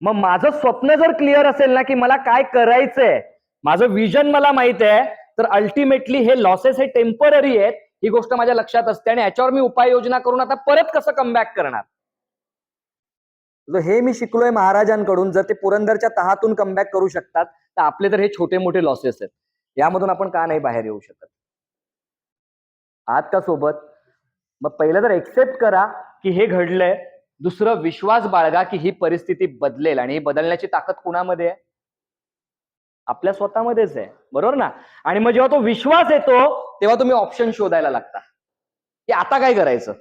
मग माझं स्वप्न जर क्लिअर असेल ना की मला काय करायचंय, माझं विजन मला माहित आहे, तर अल्टिमेटली हे लॉसेस हे टेम्पररी आहेत, ही गोष्ट माझ्या लक्षात असते आणि याच्यावर मी उपाययोजना करून आता परत कसं कमबॅक करणार. हे मी शिकलोय महाराजांकडून. जर ते पुरंदरच्या तहातून कमबॅक करू शकतात, तर आपले तर हे छोटे मोठे लॉसेस आहेत, यामधून आपण का नाही बाहेर येऊ शकत? आहात का सोबत? मग पहिलं तर एक्सेप्ट करा की हे घडलंय. दुसरं, विश्वास बाळगा की ही परिस्थिती बदलेल, आणि ही बदलण्याची ताकद कुणामध्ये आहे? आपल्या स्वतःमध्येच आहे, बरोबर ना. आणि मग जेव्हा तो विश्वास येतो तेव्हा तुम्ही ऑप्शन शोधायला लागता की आता काय करायचं,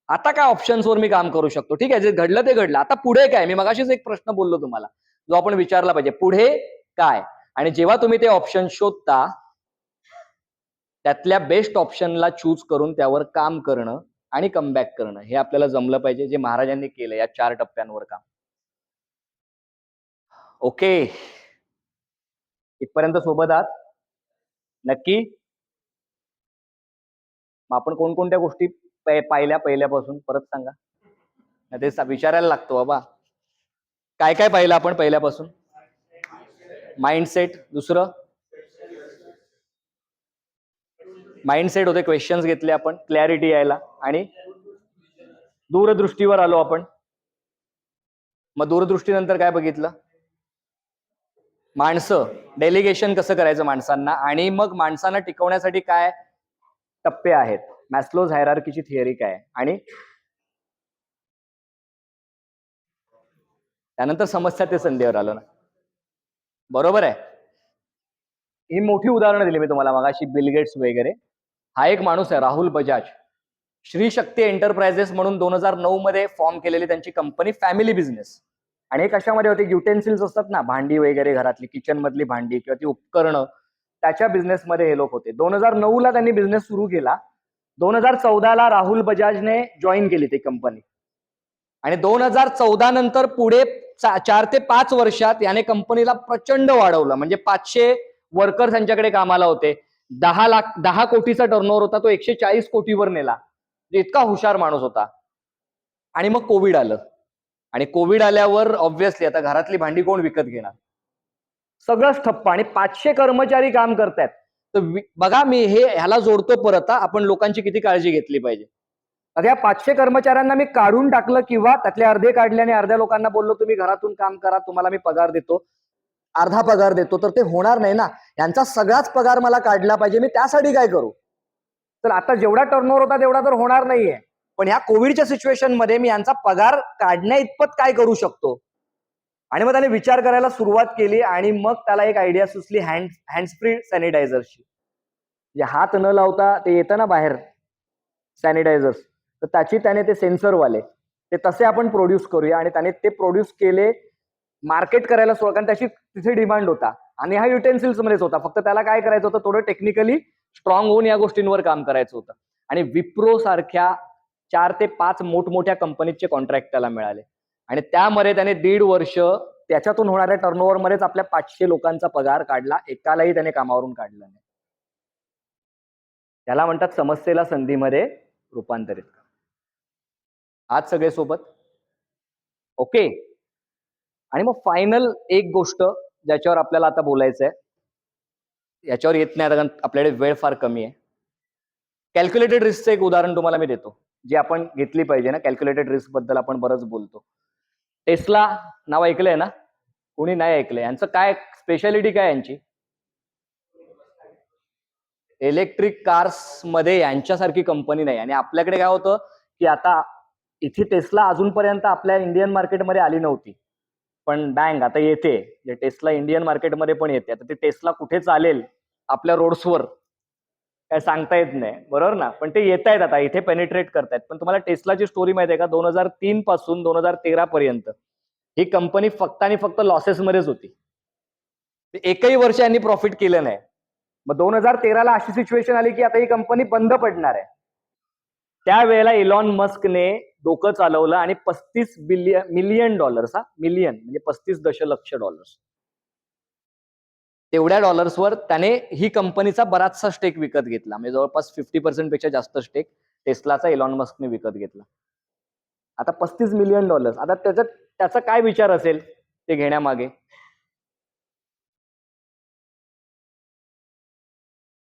आता काय ऑप्शन्सवर मी काम करू शकतो. ठीक आहे, जे घडलं ते घडलं, आता पुढे काय? मी मगाशीच एक प्रश्न बोललो तुम्हाला, जो आपण विचारला पाहिजे, पुढे काय. आणि जेव्हा तुम्ही ते ऑप्शन शोधता, त्यातल्या बेस्ट ऑप्शनला चूज करून त्यावर काम करणं आणि कमबॅक करणं, हे आपल्याला जमलं पाहिजे, जे महाराजांनी केलं या 4 टप्प्यांवर काम. ओके, इथपर्यंत सोबत आहात? नक्की. मग आपण कोणकोणत्या गोष्टी पाहिल्या पहिल्यापासून, परत सांगा. ते विचारायला लागतो बाबा. काय काय पाहिलं आपण पहिल्यापासून? माइंडसेट. दुसरं माइंडसेट होते, क्वेश्चन्स घेतले आपण, क्लॅरिटी यायला, आणि दूरदृष्टीवर आलो आपण. मग दूरदृष्टीनंतर काय बघितलं? माणसं, डेलिगेशन कसं करायचं माणसांना, आणि मग माणसांना टिकवण्यासाठी काय टप्पे आहेत, मॅस्लोज हायरार्कीची थिअरी काय, आणि त्यानंतर समस्या ते संधीवर आलो ना. बरोबर आहे. ही मोठी उदाहरणं दिली मी तुम्हाला मगाशी, बिल गेट्स वगैरे. हा एक माणूस आहे राहुल बजाज, श्री शक्ती एंटरप्राइजेस म्हणून 2009 मध्ये फॉर्म केलेली त्यांची कंपनी, फॅमिली बिझनेस. आणि हे कशामध्ये होते? युटेन्सिल्स असतात ना, भांडी वगैरे, घरातली किचन मधली भांडी किंवा ती उपकरणं, त्याच्या बिझनेसमध्ये हे लोक होते. 2009 ला त्यांनी बिझनेस सुरू केला. 2014 ला राहुल बजाजने जॉईन केली ती कंपनी, आणि 2014 नंतर पुढे 4 ते 5 वर्षात याने कंपनीला प्रचंड वाढवलं. म्हणजे 500 वर्कर्स यांच्याकडे कामाला होते. 10 कोटीचा टर्नओव्हर होता, तो 140 कोटीवर नेला. इतका हुशार माणूस होता. आणि मग कोविड आलं, आणि कोविड आल्यावर ऑब्व्हियसली आता घरातली भांडी कोण विकत घेणार? सगळंच ठप्प, आणि 500 कर्मचारी काम करतायत. तर बघा, मी ह्याला जोडतो परत, आपण लोकांची किती काळजी घेतली पाहिजे. आता या 500 कर्मचाऱ्यांना मी काढून टाकलं, किंवा त्यातले अर्धे काढले आणि अर्ध्या लोकांना बोललो तुम्ही घरातून काम करा, तुम्हाला मी पगार देतो, अर्धा पगार देतो, तर ते होणार नाही ना. यांचा सगळाच पगार मला काढला पाहिजे, मी त्यासाठी काय करू? तर आता जेवढा टर्नओव्हर होता तेवढा तर होणार नाहीये, पण ह्या कोविडच्या सिच्युएशन मध्ये मी यांचा पगार काढण्या इतपत काय करू शकतो? आणि मग त्याने विचार करायला सुरुवात केली, आणि मग त्याला एक आयडिया सुचली, हँड्स फ्री सॅनिटायझरची. म्हणजे हात न लावता ते येतं ना बाहेर सॅनिटायझर्स, तर त्याची त्याने ते सेन्सरवाले ते तसे आपण प्रोड्यूस करूया, आणि त्याने ते प्रोड्यूस केले, मार्केट करायला सुरुवात, कारण त्याची तिथे डिमांड होता. आणि हा युटेन्सिल्स मध्येच होता, फक्त त्याला काय करायचं होतं, थोडं टेक्निकली स्ट्रॉंग होऊन या गोष्टींवर काम करायचं होतं. आणि विप्रो सारख्या 4 ते 5 मोठमोठ्या कंपनीचे कॉन्ट्रॅक्ट त्याला मिळाले, आणि त्यामध्ये त्याने 1.5 वर्ष त्याच्यातून होणाऱ्या टर्नओव्हर मध्येच आपल्या 500 लोकांचा पगार काढला, एकालाही त्याने कामावरून काढलं नाही. त्याला म्हणतात समस्येला संधीमध्ये रूपांतरित. आज सगळे सोबत ओके. आणि मग फायनल एक गोष्ट ज्याच्यावर आपल्याला आता बोलायचं आहे, याच्यावर येत नाही कारण आपल्याकडे वेळ फार कमी आहे. कॅल्क्युलेटेड रिस्कचं एक उदाहरण तुम्हाला मी देतो, जी आपण घेतली पाहिजे ना. कॅल्क्युलेटेड रिस्क बद्दल आपण बरंच बोलतो. टेस्ला नाव ऐकलंय ना? कोणी नाही ऐकलंय? यांचं काय स्पेशालिटी काय यांची? इलेक्ट्रिक कार्स मध्ये यांच्यासारखी कंपनी नाही. आणि आपल्याकडे काय होतं की आता इथे टेस्ला अजूनपर्यंत आपल्या इंडियन मार्केटमध्ये आली नव्हती, पण बँक आता येते. टेस्ला इंडियन मार्केटमध्ये पण येते. आता ते टेस्ला कुठे चालेल आपल्या रोड्सवर काय सांगता येत नाही, बरोबर ना. पण ते येत आहेत, आता इथे पेनिट्रेट करतायत. पण तुम्हाला टेस्लाची स्टोरी माहिती आहे का? 2003 पासून 2013 पर्यंत ही कंपनी फक्त आणि फक्त लॉसेसमध्येच होती. एकही वर्ष यांनी प्रॉफिट केलं नाही. मग 2013 ला अशी सिच्युएशन आली की आता ही कंपनी बंद पडणार आहे. त्यावेळेला इलॉन मस्कने डोकं चालवलं, आणि $35 मिलियन, मिलियन म्हणजे 35 दशलक्ष डॉलर्स, तेवढ्या डॉलर्सवर त्याने ही कंपनीचा बराचसा स्टेक विकत घेतला. म्हणजे जवळपास 50% पेक्षा जास्त स्टेक टेस्लाचा इलॉन मस्कने विकत घेतला. आता $35 मिलियन. आता त्याचा काय विचार असेल ते घेण्यामागे?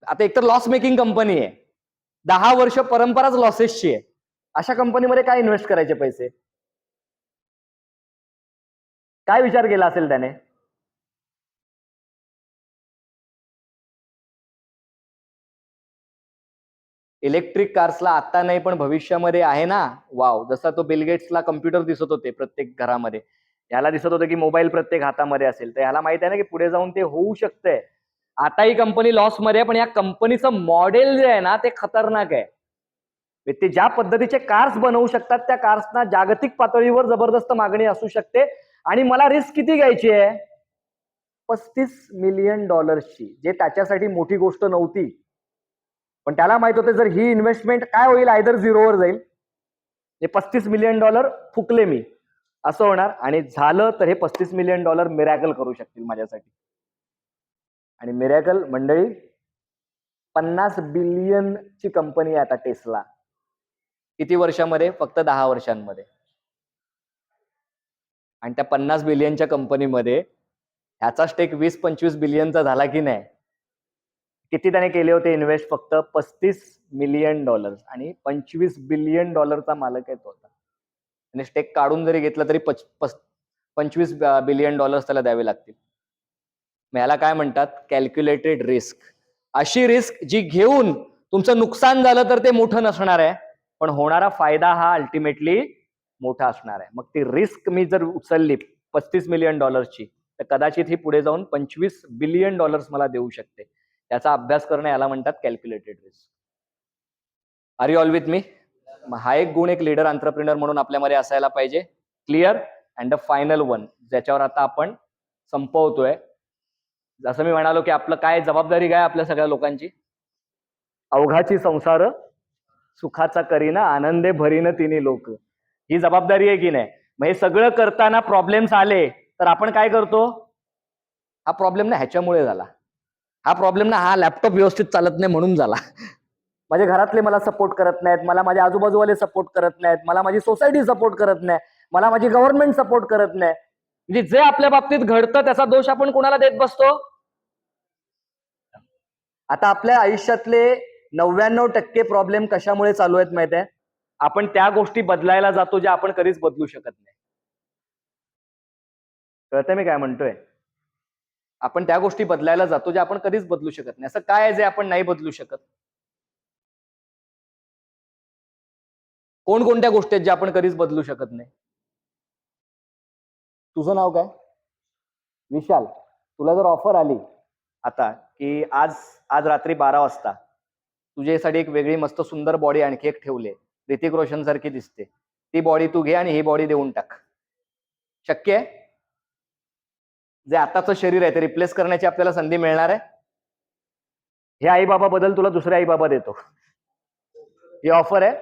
आता एकतर लॉस मेकिंग कंपनी आहे, 10 वर्ष परंपराच लॉसेसची आहे. अशा कंपनीमध्ये काय इन्व्हेस्ट करायचे पैसे? काय विचार केला असेल त्याने? इलेक्ट्रिक कार्सला आता नाही पण भविष्यामध्ये आहे ना वाव. जसा तो बिल गेट्सला कम्प्युटर दिसत होते प्रत्येक घरामध्ये, याला दिसत होतं की मोबाईल प्रत्येक हातामध्ये असेल, तर याला माहित आहे ना की पुढे जाऊन ते होऊ शकतंय. आता ही कंपनी लॉस मध्ये आहे, पण या कंपनीचं मॉडेल जे आहे ना ते खतरनाक आहे. ते ज्या पद्धतीचे कार्स बनवू शकतात, त्या कार्सना जागतिक पातळीवर जबरदस्त मागणी असू शकते. आणि मला रिस्क किती घ्यायची आहे? $35 मिलियन, जे त्याच्यासाठी मोठी गोष्ट नव्हती. पण त्याला माहित होतं जर ही इन्व्हेस्टमेंट काय होईल, आयदर झिरोवर जाईल, हे $35 मिलियन फुकले मी असं होणार, आणि झालं तर हे $35 मिलियन मिरॅकल करू शकतील माझ्यासाठी. आणि मिरॅकल मंडळी, 50 बिलियन ची कंपनी आहे आता टेस्ला. किती वर्षामध्ये? फक्त 10 वर्षांमध्ये. आणि त्या 50 बिलियनच्या कंपनीमध्ये ह्याचा स्टेक 20-25 बिलियनचा झाला की नाही, किती त्याने केले होते इन्व्हेस्ट? फक्त $35 मिलियन, आणि $25 बिलियन मालक आहे तो आता. आणि स्टेक काढून जरी घेतलं तरी $25 बिलियन त्याला द्यावे लागतील. मग याला काय म्हणतात? Calculated risk. अशी रिस्क जी घेऊन तुमचं नुकसान झालं तर ते मोठं नसणार आहे, पण होणारा फायदा हा अल्टिमेटली मोठा असणार आहे. मग ती रिस्क मी जर उचलली $35 मिलियन तर कदाचित ही पुढे जाऊन $25 बिलियन मला देऊ शकते. याचा अभ्यास करणं याला म्हणतात calculated risk. Are you all with me? हा एक गुण एक लीडर एंटरप्रेन्योर म्हणून आपल्यामध्ये असायला पाहिजे. Clear? And the final one, ज्याच्यावर आता आपण संपवतोय. जसं मी म्हणालो की आपलं काय जबाबदारी काय आपल्या सगळ्या लोकांची? अवघाची संसार सुखाचा करीना, आनंदे भरीन तिन्ही लोक. ही जबाबदारी आहे की नाही? मग हे सगळं करताना प्रॉब्लेम्स आले तर आपण काय करतो? हा प्रॉब्लेम ना ह्याच्यामुळे झाला, हा प्रॉब्लेम ना हा लॅपटॉप व्यवस्थित चालत नाही म्हणून झाला, माझे घरातले मला सपोर्ट करत नाहीत, मला माझे आजूबाजूवाले सपोर्ट करत नाहीत, मला माझी सोसायटी सपोर्ट करत नाही, मला माझी गव्हर्नमेंट सपोर्ट करत नाही. म्हणजे जे आपल्या बाबतीत घडतं त्याचा दोष आपण कोणाला देत बसतो? आता आपल्या आयुष्यातले 99% प्रॉब्लेम कशामुळे चालू आहेत माहित आहे? आपण त्या गोष्टी बदलायला जातो ज्या आपण कधीच बदलू शकत नाही. कळतंय मी काय म्हणतोय? आपण त्या गोष्टी बदलायला जातो ज्या आपण कधीच बदलू शकत नाही. असं काय आहे जे आपण नाही बदलू शकत? कोणत्या गोष्टी आहेत ज्या आपण कधीच बदलू शकत नाही? तुझं नाव काय? विशाल. तुला जर ऑफर आली आता की आज आज रात्री 12 वाजता तुझ्यासाठी एक वेगळी मस्त सुंदर बॉडी आणखी एक ठेवली, ऋतिक रोशन सारखी दिसते, ती बॉडी तू घे आणि ही बॉडी देऊन टाक, शक्य आहे? जे आताचं शरीर आहे ते रिप्लेस करण्याची आपल्याला संधी मिळणार आहे? हे आई बाबा बदल तुला दुसरे आई बाबा देतो, ही ऑफर आहे?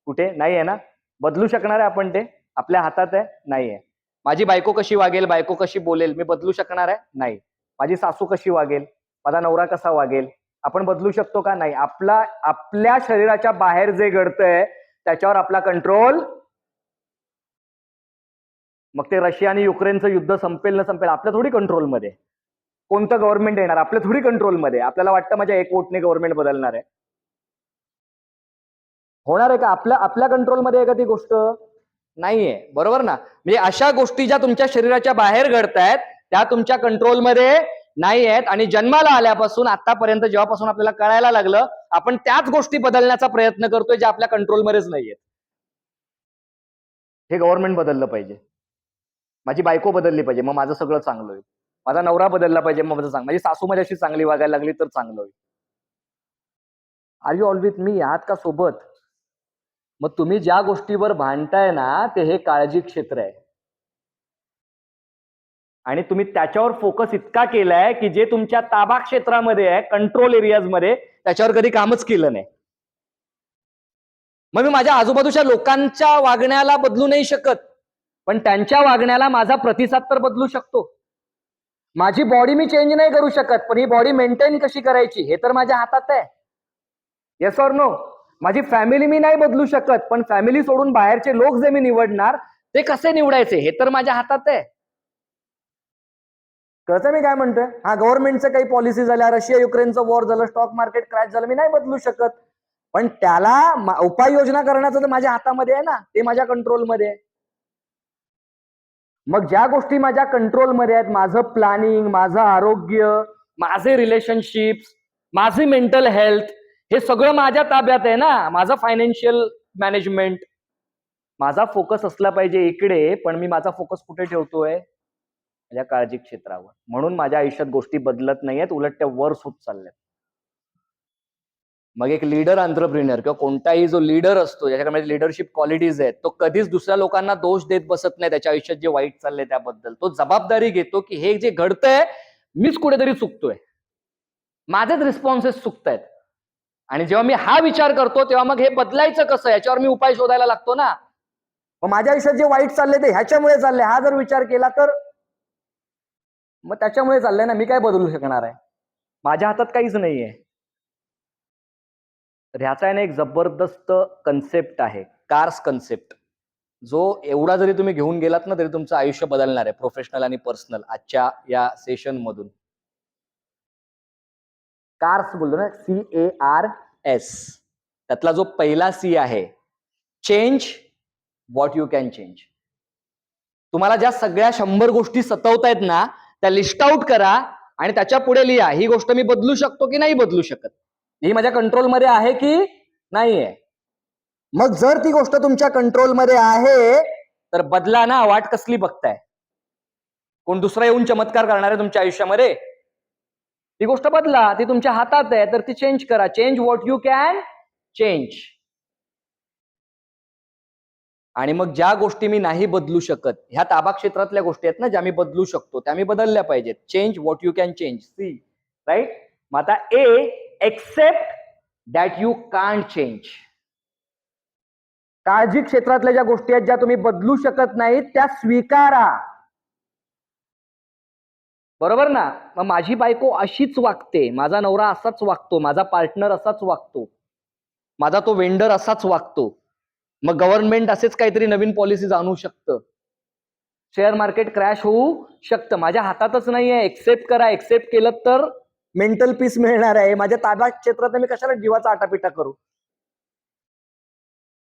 कुठे नाही आहे ना. बदलू शकणार आहे आपण ते? आपल्या हातात आहे? नाहीये. माझी बायको कशी वागेल, बायको कशी बोलेल, मी बदलू शकणार आहे? नाही. माझी सासू कशी वागेल, माझा नवरा कसा वागेल, आपण बदलू शकतो का? नाही. आपल्या शरीराच्या बाहेर जे घडतंय त्याच्यावर आपला कंट्रोल. मग ते रशिया आणि युक्रेनचं युद्ध संपेल न संपेल आपल्या थोडी कंट्रोलमध्ये. कोणतं गव्हर्नमेंट येणार आपल्या थोडी कंट्रोलमध्ये. आपल्याला वाटतं माझ्या एक वोटने गव्हर्नमेंट बदलणार आहे. होणार आहे का? आपल्या कंट्रोलमध्ये आहे का ती गोष्ट? नाहीये. बरोबर ना? म्हणजे अशा गोष्टी ज्या तुमच्या शरीराच्या बाहेर घडतायत त्या तुमच्या कंट्रोलमध्ये नाही आहेत, आणि जन्माला आल्यापासून आतापर्यंत जेव्हापासून आपल्याला कळायला लागलं आपण त्याच गोष्टी बदलण्याचा प्रयत्न करतोय ज्या आपल्या कंट्रोलमध्येच नाहीयेत. हे गव्हर्नमेंट बदललं पाहिजे, माझी बायको बदलली पाहिजे, मग माझं सगळं चांगलं होईल. माझा नवरा बदलला पाहिजे, मग माझं चांगलं. माझी सासू माझ्याशी चांगली वागायला लागली तर चांगलं होईल. Are you all with me? आहात का सोबत? मग तुम्ही ज्या गोष्टीवर भांडताय ना ते हे काळजी क्षेत्र आहे, आणि तुम्ही त्याच्यावर फोकस इतका केलाय की जे तुमच्या ताबा क्षेत्रामध्ये आहे, कंट्रोल एरियाज मध्ये, त्याच्यावर कधी कामच केलं नाही. मग मी माझ्या आजूबाजूच्या लोकांच्या वागण्याला बदलू नाही शकत, पण त्यांच्या वागण्याला माझा प्रतिसाद तर बदलू शकतो. माझी बॉडी मी चेंज नाही करू शकत, पण ही बॉडी मेंटेन कशी करायची हे तर माझ्या हातात आहे. Yes or no? माझी फॅमिली मी नाही बदलू शकत, पण फॅमिली सोडून बाहेरचे लोक जे मी निवडणार ते कसे निवडायचे हे तर माझ्या हातात आहे. कळतं मी काय म्हणतोय? हा, गव्हर्नमेंटचं काही पॉलिसी झाल्या, रशिया युक्रेनचं वॉर झालं, स्टॉक मार्केट क्रॅश झालं, मी नाही बदलू शकत, पण त्याला उपाययोजना करण्याचं तर माझ्या हातामध्ये आहे ना, ते माझ्या कंट्रोलमध्ये आहे. मग ज्या गोष्टी माझ्या कंट्रोलमध्ये आहेत, माझं प्लॅनिंग, माझं आरोग्य, माझे रिलेशनशिप्स, माझी मेंटल हेल्थ, हे सगळं माझ्या ताब्यात आहे ना. माझं फायनान्शियल मॅनेजमेंट, माझा फोकस असला पाहिजे इकडे, पण मी माझा फोकस कुठे ठेवतोय? माझ्या काळजी क्षेत्रावर. म्हणून माझ्या आयुष्यात गोष्टी बदलत नाहीयेत, उलट त्या वर्स होत चालल्यात. मग एक लीडर एंटरप्रेन्योर किंवा कोणताही जो लीडर असतो ज्याच्याकडे लिडरशिप क्वालिटीज आहेत, तो कधीच दुसऱ्या लोकांना दोष देत बसत नाही त्याच्या आयुष्यात जे वाईट चाललंय त्याबद्दल. तो जबाबदारी घेतो की हे जे घडतंय मीच कुठेतरी चुकतोय, माझेच रिस्पॉन्सेस चुकतायत, आणि जेव्हा मी हा विचार करतो तेव्हा मग हे बदलायचं कसं याच्यावर मी उपाय शोधायला लागतो ना. मग माझ्या आयुष्यात जे वाईट चाललंय ते ह्याच्यामुळे चाललंय हा जर विचार केला तर मग त्याच्यामुळे चाललंय ना, मी काय बदलू शकणार आहे? माझ्या हातात काहीच नाहीये. तर ह्याचा आहे ना एक जबरदस्त कन्सेप्ट आहे, कार्स कन्सेप्ट, जो एवढा जरी तुम्ही घेऊन गेलात ना तरी तुमचं आयुष्य बदलणार आहे, प्रोफेशनल आणि पर्सनल, आजच्या या सेशन मधून. कार्स बोलतो ना, CARS. त्यातला जो पहिला C आहे, change what you can change. तुम्हाला ज्या सगळ्या 100 गोष्टी सतवतायत ना, त्या लिस्ट आउट करा आणि त्याच्या पुढे लिहा, ही गोष्ट मी बदलू शकतो की नाही बदलू शकत, ही माझ्या कंट्रोलमध्ये आहे की नाहीये. मग जर ती गोष्ट तुमच्या कंट्रोलमध्ये आहे तर बदला ना. वाट कसली बघताय? कोण दुसरा येऊन चमत्कार करणार आहे तुमच्या आयुष्यामध्ये? ती गोष्ट बदला, ती तुमच्या हातात आहे, तर ती चेंज करा. Change what you can change. आणि मग ज्या गोष्टी मी नाही बदलू शकत, ह्या ताबा क्षेत्रातल्या गोष्टी आहेत ना, ज्या मी बदलू शकतो, त्या मी बदलल्या पाहिजेत. Change what you can change. See right. मग आता A, accept that you can't change. काळजी क्षेत्रातल्या ज्या गोष्टी आहेत ज्या तुम्ही बदलू शकत नाहीत, त्या स्वीकारा. बरोबर ना? मग माझी बायको अशीच वागते, माझा नवरा असाच वागतो, माझा पार्टनर असाच वागतो, माझा तो वेंडर असाच वागतो. मग गव्हर्नमेंट असेच काहीतरी नवीन पॉलिसीज आणू शकतं, शेअर मार्केट क्रॅश होऊ शकतं. माझ्या हातातच नाहीये. एक्सेप्ट करा. एक्सेप्ट केलं तर मेंटल पीस मिळणार आहे. माझ्या ताब्यात क्षेत्रात मी कशाला जीवाचा आटापिटा करू?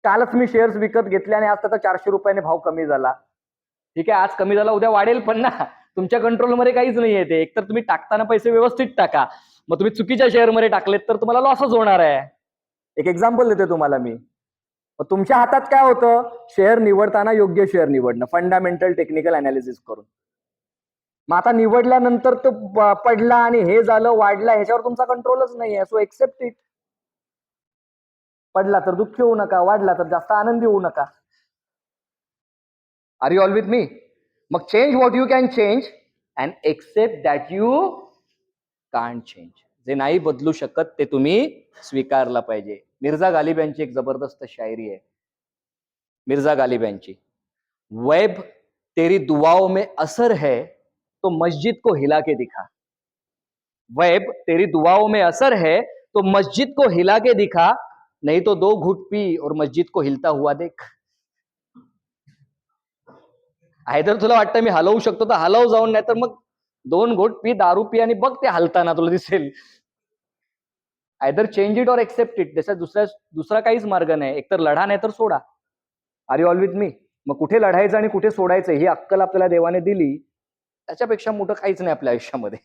कालच मी शेअर्स विकत घेतले आणि आज त्याचा 400 रुपयाने भाव कमी झाला. ठीक आहे, आज कमी झाला, उद्या वाढेल पण ना. तुमच्या कंट्रोलमध्ये काहीच नाहीये ते. एकतर तुम्ही टाकताना पैसे व्यवस्थित टाका. मग तुम्ही चुकीच्या शेअरमध्ये टाकलेत तर तुम्हाला लॉसच होणार आहे. एक एक्झाम्पल देते तुम्हाला मी. तुमच्या हातात काय होतं? शेअर निवडताना योग्य शेअर निवडणं, फंडामेंटल टेक्निकल अनालिसिस करून. मग आता निवडल्यानंतर तो पडला आणि हे झालं, वाढला, ह्याच्यावर तुमचा कंट्रोलच नाहीये. So accept it. पडला तर दुःखी होऊ नका, वाढला तर जास्त आनंदी होऊ नका. Are you all with me? मग change what you can change and accept that you can't change. जे नाही बदलू शकत ते तुम्ही स्वीकारला पाहिजे. मिर्झा गालिब यांची एक जबरदस्त शायरी आहे. मिर्झा गालिब यांची, वेब तेरी दुआओं में असर है तो मस्जिद को हिला के दिखा. वेब तेरी दुआओं में असर है तो मस्जिद को हिला के दिखा, नहीं तो 2 घुट पी और मस्जिद को हिलता हुआ देख. आयदर तुला वाटतं मी हलवू शकतो तर हलव जाऊन, नाही तर मग 2 घोट पी, दारू पी आणि बघ ते हलताना तुला दिसेल. Either change it or accept it. त्याचा दुसरा काहीच मार्ग नाही. एकतर लढा नाही तर सोडा. Are you all with me? मग कुठे लढायचं आणि कुठे सोडायचं ही अक्कल आपल्याला देवाने दिली, त्याच्यापेक्षा मोठं काहीच नाही आपल्या आयुष्यामध्ये.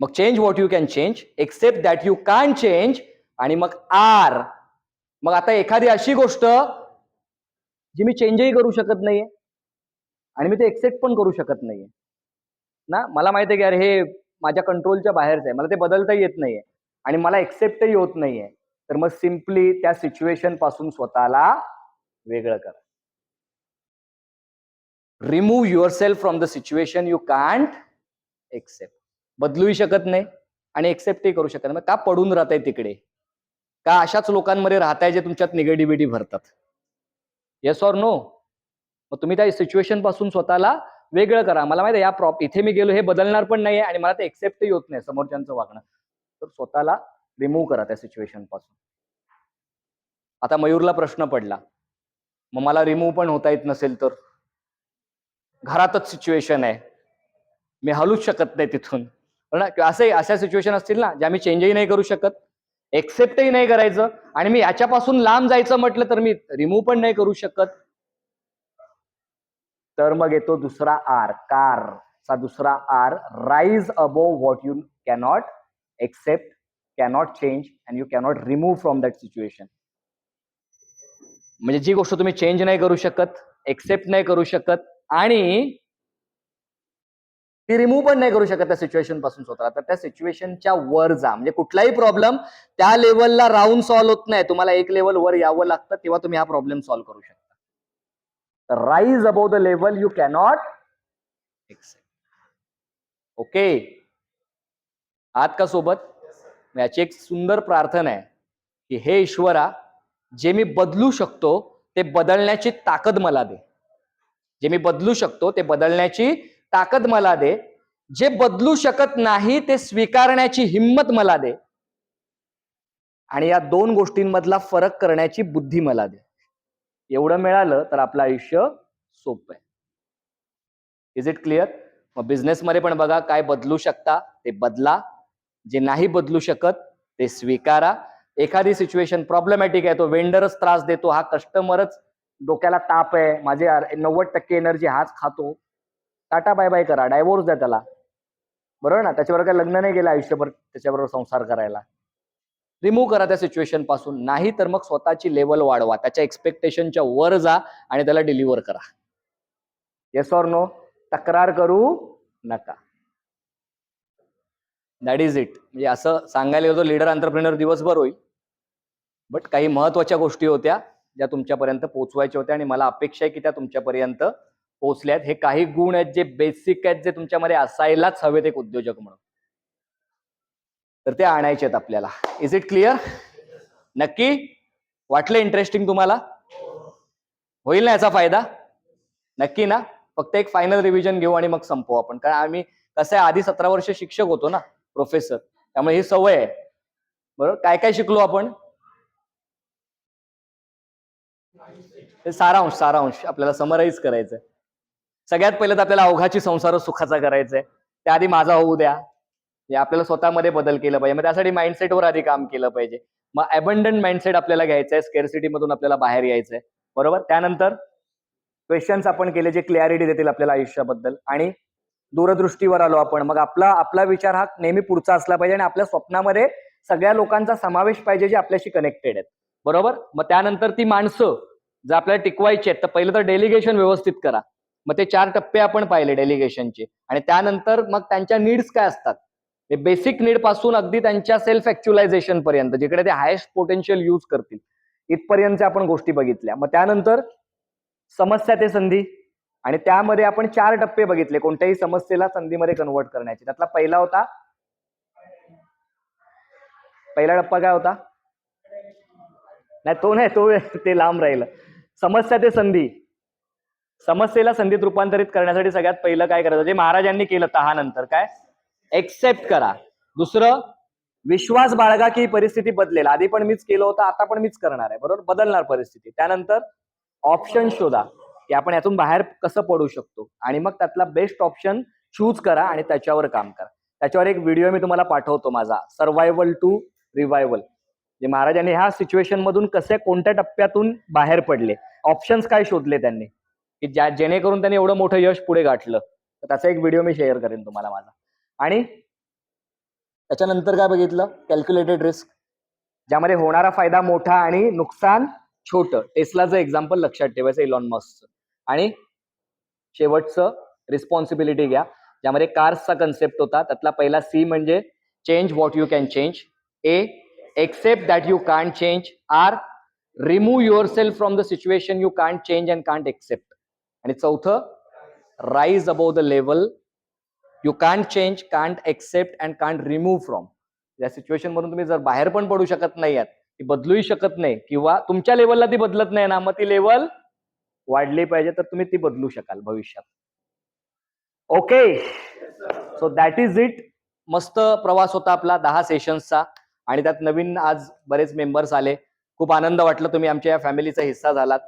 मग change what you can change, accept that you can't change, आणि मग आर. मग आता एखादी अशी गोष्ट जी मी चेंजही करू शकत नाहीये आणि मी ते एक्सेप्ट पण करू शकत नाहीये ना. मला माहिती आहे की अरे हे माझ्या कंट्रोलच्या बाहेरच आहे, मला ते बदलता येत नाहीये आणि मला एक्सेप्टही होत नाहीये. तर मग सिम्पली त्या सिच्युएशन पासून स्वतःला वेगळं करा. Remove yourself from the situation you can't accept. बदलूही शकत नाही आणि एक्सेप्टही करू शकत नाही. का पडून राहताय तिकडे? का अशाच लोकांमध्ये राहताय जे तुमच्यात निगेटिव्हिटी भरतात? Yes or no? मग तुम्ही त्या सिच्युएशन पासून स्वतःला वेगळं करा. मला माहिती आहे इथे मी गेलो हे बदलणार पण नाहीये आणि मला ते एक्सेप्टही होत नाही समोरच्यांचं वागणं. तर स्वतःला रिमूव्ह करा त्या सिच्युएशन पासून. आता मयूरला प्रश्न पडला, मग मला रिमूव्ह पण होता येत नसेल तर? घरातच सिच्युएशन आहे, मी हलूच शकत नाही तिथून ना. असे अशा सिच्युएशन असतील ना ज्या मी चेंजही नाही करू शकत, एक्सेप्टही नाही करायचं, आणि मी याच्यापासून लांब जायचं म्हटलं तर मी रिमूव्ह पण नाही करू शकत. तर मग येतो दुसरा आर, कारचा दुसरा R, rise above what you cannot accept, cannot change and you cannot remove from that situation. म्हणजे जी गोष्ट तुम्ही चेंज नाही करू शकत, एक्सेप्ट नाही करू शकत आणि ती रिमूव्ह पण नाही करू शकत त्या सिच्युएशन पासून स्वतःला, तर त्या सिच्युएशनच्या वर जा. म्हणजे कुठलाही प्रॉब्लेम त्या लेवलला राहून सॉल्व्ह होत नाही, तुम्हाला एक लेवल वर यावं लागतं, तेव्हा तुम्ही हा प्रॉब्लेम सॉल्व्ह करू शकता. तर rise above the level you cannot accept. Okay, आहात का सोबत? याची एक सुंदर प्रार्थना आहे की हे ईश्वरा, जे मी बदलू शकतो ते बदलण्याची ताकद मला दे. जे मी बदलू शकतो ते बदलण्याची ताकद मला दे. जे बदलू शकत नाही ते स्वीकारण्याची हिम्मत मला दे. आणि या 2 गोष्टींमधला फरक करण्याची बुद्धी मला दे. एवढं मिळालं तर आपलं आयुष्य सोपं आहे. Is it clear? मग बिझनेसमध्ये पण बघा, काय बदलू शकता ते बदला, जे नाही बदलू शकत ते स्वीकारा. एखादी सिच्युएशन प्रॉब्लेमॅटिक आहे, तो वेंडरच त्रास देतो, हा कस्टमरच डोक्याला ताप आहे, माझे 90% एनर्जी हाच खातो, टाटा बाय बाय करा, डायव्होर्स द्या त्याला. बरोबर ना? त्याच्याबरोबर काय लग्न नाही गेलं आयुष्यभर त्याच्याबरोबर संसार करायला. रिमूव्ह करा त्या सिच्युएशन पासून. नाही तर मग स्वतःची लेवल वाढवा, त्याच्या एक्सपेक्टेशनच्या वर जा आणि त्याला डिलिव्हर करा. Yes or no? तक्रार करू नका. That is it. म्हणजे असं सांगायला गेलो लीडर एंटरप्रेन्योर दिवसभर होईल, बट काही महत्वाच्या गोष्टी होत्या ज्या तुमच्यापर्यंत पोहोचवायच्या होत्या आणि मला अपेक्षा आहे की त्या तुमच्यापर्यंत पोहोचल्यात. हे काही गुण आहेत जे बेसिक आहेत, जे तुमच्यामध्ये असायलाच हवेत एक उद्योजक म्हणून, तर ते आणायचे आहेत आपल्याला. Is it clear? नक्की वाटलं इंटरेस्टिंग तुम्हाला? होईल ना याचा फायदा? नक्की ना? फक्त एक फायनल रिव्हिजन घेऊ आणि मग संपवू आपण. कारण आम्ही कसं आहे, आधी 17 वर्ष शिक्षक होतो ना, प्रोफेसर, त्यामुळे ही सवय आहे. बरोबर? काय काय शिकलो आपण? सारांश आपल्याला समराईज करायचंय. सगळ्यात पहिलं तर आपल्याला अवघाची संसार सुखाचा करायचंय. त्याआधी माझा होऊ द्या. आपल्याला स्वतःमध्ये बदल केला पाहिजे. मग त्यासाठी माइंडसेटवर आधी काम केलं पाहिजे. मग अबंडंट माइंडसेट आपल्याला घ्यायचंय, स्केअरसिटी मधून आपल्याला बाहेर यायचंय. बरोबर? त्यानंतर क्वेश्चन्स आपण केले जे क्लॅरिटी देतील आपल्याला आयुष्याबद्दल, आणि दूरदृष्टीवर आलो आपण. मग आपला विचार हा नेहमी पुढचा असला पाहिजे आणि आपल्या स्वप्नामध्ये सगळ्या लोकांचा समावेश पाहिजे जे आपल्याशी कनेक्टेड आहेत. बरोबर? मग त्यानंतर ती माणसं जर आपल्याला टिकवायची आहेत तर पहिलं तर डेलिगेशन व्यवस्थित करा. मग ते 4 टप्पे आपण पाहिले डेलिगेशनचे, आणि त्यानंतर मग त्यांच्या नीड्स काय असतात, ते बेसिक नीड पासून अगदी त्यांच्या सेल्फ ऍक्च्युअलायझेशन पर्यंत, जिकडे ते हायेस्ट पोटेन्शियल यूज करतील, इथपर्यंत आपण गोष्टी बघितल्या. मग त्यानंतर समस्या ते संधी, आणि त्यामध्ये आपण 4 टप्पे बघितले कोणत्याही समस्येला संधीमध्ये कन्वर्ट करण्याचे. त्यातला पहिला टप्पा काय होता? नाही, ते लांब राहिलं. समस्या ते संधी. समस्येला संधीत रूपांतरित करण्यासाठी सगळ्यात पहिलं काय करायचं, जे महाराजांनी केलं तहानंतर, काय? एक्सेप्ट करा. दुसरं, विश्वास बाळगा की परिस्थिती बदलेल. आधी पण मीच केलं होतं, आता पण मीच करणार आहे. बरोबर? बदलणार परिस्थिती. त्यानंतर ऑप्शन शोधा की आपण यातून बाहेर कसं पडू शकतो, आणि मग त्यातला बेस्ट ऑप्शन चूज करा आणि त्याच्यावर काम करा. त्याच्यावर एक व्हिडिओ मी तुम्हाला पाठवतो माझा, सर्व्हायव्हल टू रिव्हायव्हल. जे महाराजांनी ह्या सिच्युएशन मधून कसे, कोणत्या टप्प्यातून बाहेर पडले, ऑप्शन्स काय शोधले त्यांनी, की जेणेकरून त्यांनी एवढं मोठं यश पुढे गाठलं. तर त्याचा एक व्हिडिओ मी शेअर करेन तुम्हाला माझा. आणि त्याच्यानंतर काय बघितलं? कॅल्क्युलेटेड रिस्क, ज्यामध्ये होणारा फायदा मोठा आणि नुकसान छोटं. टेस्लाचं एक्झाम्पल लक्षात ठेवायचं, इलॉन मस्कचं. आणि शेवटचं रिस्पॉन्सिबिलिटी घ्या, ज्यामध्ये कार्सचा कन्सेप्ट होता. त्यातला पहिला सी म्हणजे change what you can change. A, accept that you can't change. R, remove yourself from the situation you can't change and can't accept. आणि चौथं, rise above the level you can't change, can't accept and can't remove from. या situation मधून तुम्ही जर बाहेर पण पडू शकत नाही आहात, ती बदलूही शकत नाही, किंवा तुमच्या लेवलला ती बदलत नाही ना, मग ती लेवल वाढली पाहिजे, तर तुम्ही ती बदलू शकाल भविष्यात. Okay, so that is it. मस्त प्रवास होता आपला 10 सेशन्सचा, आणि त्यात नवीन आज बरेच मेंबर्स आले. खूप आनंद वाटला, तुम्ही आमच्या या फॅमिलीचा हिस्सा झालात.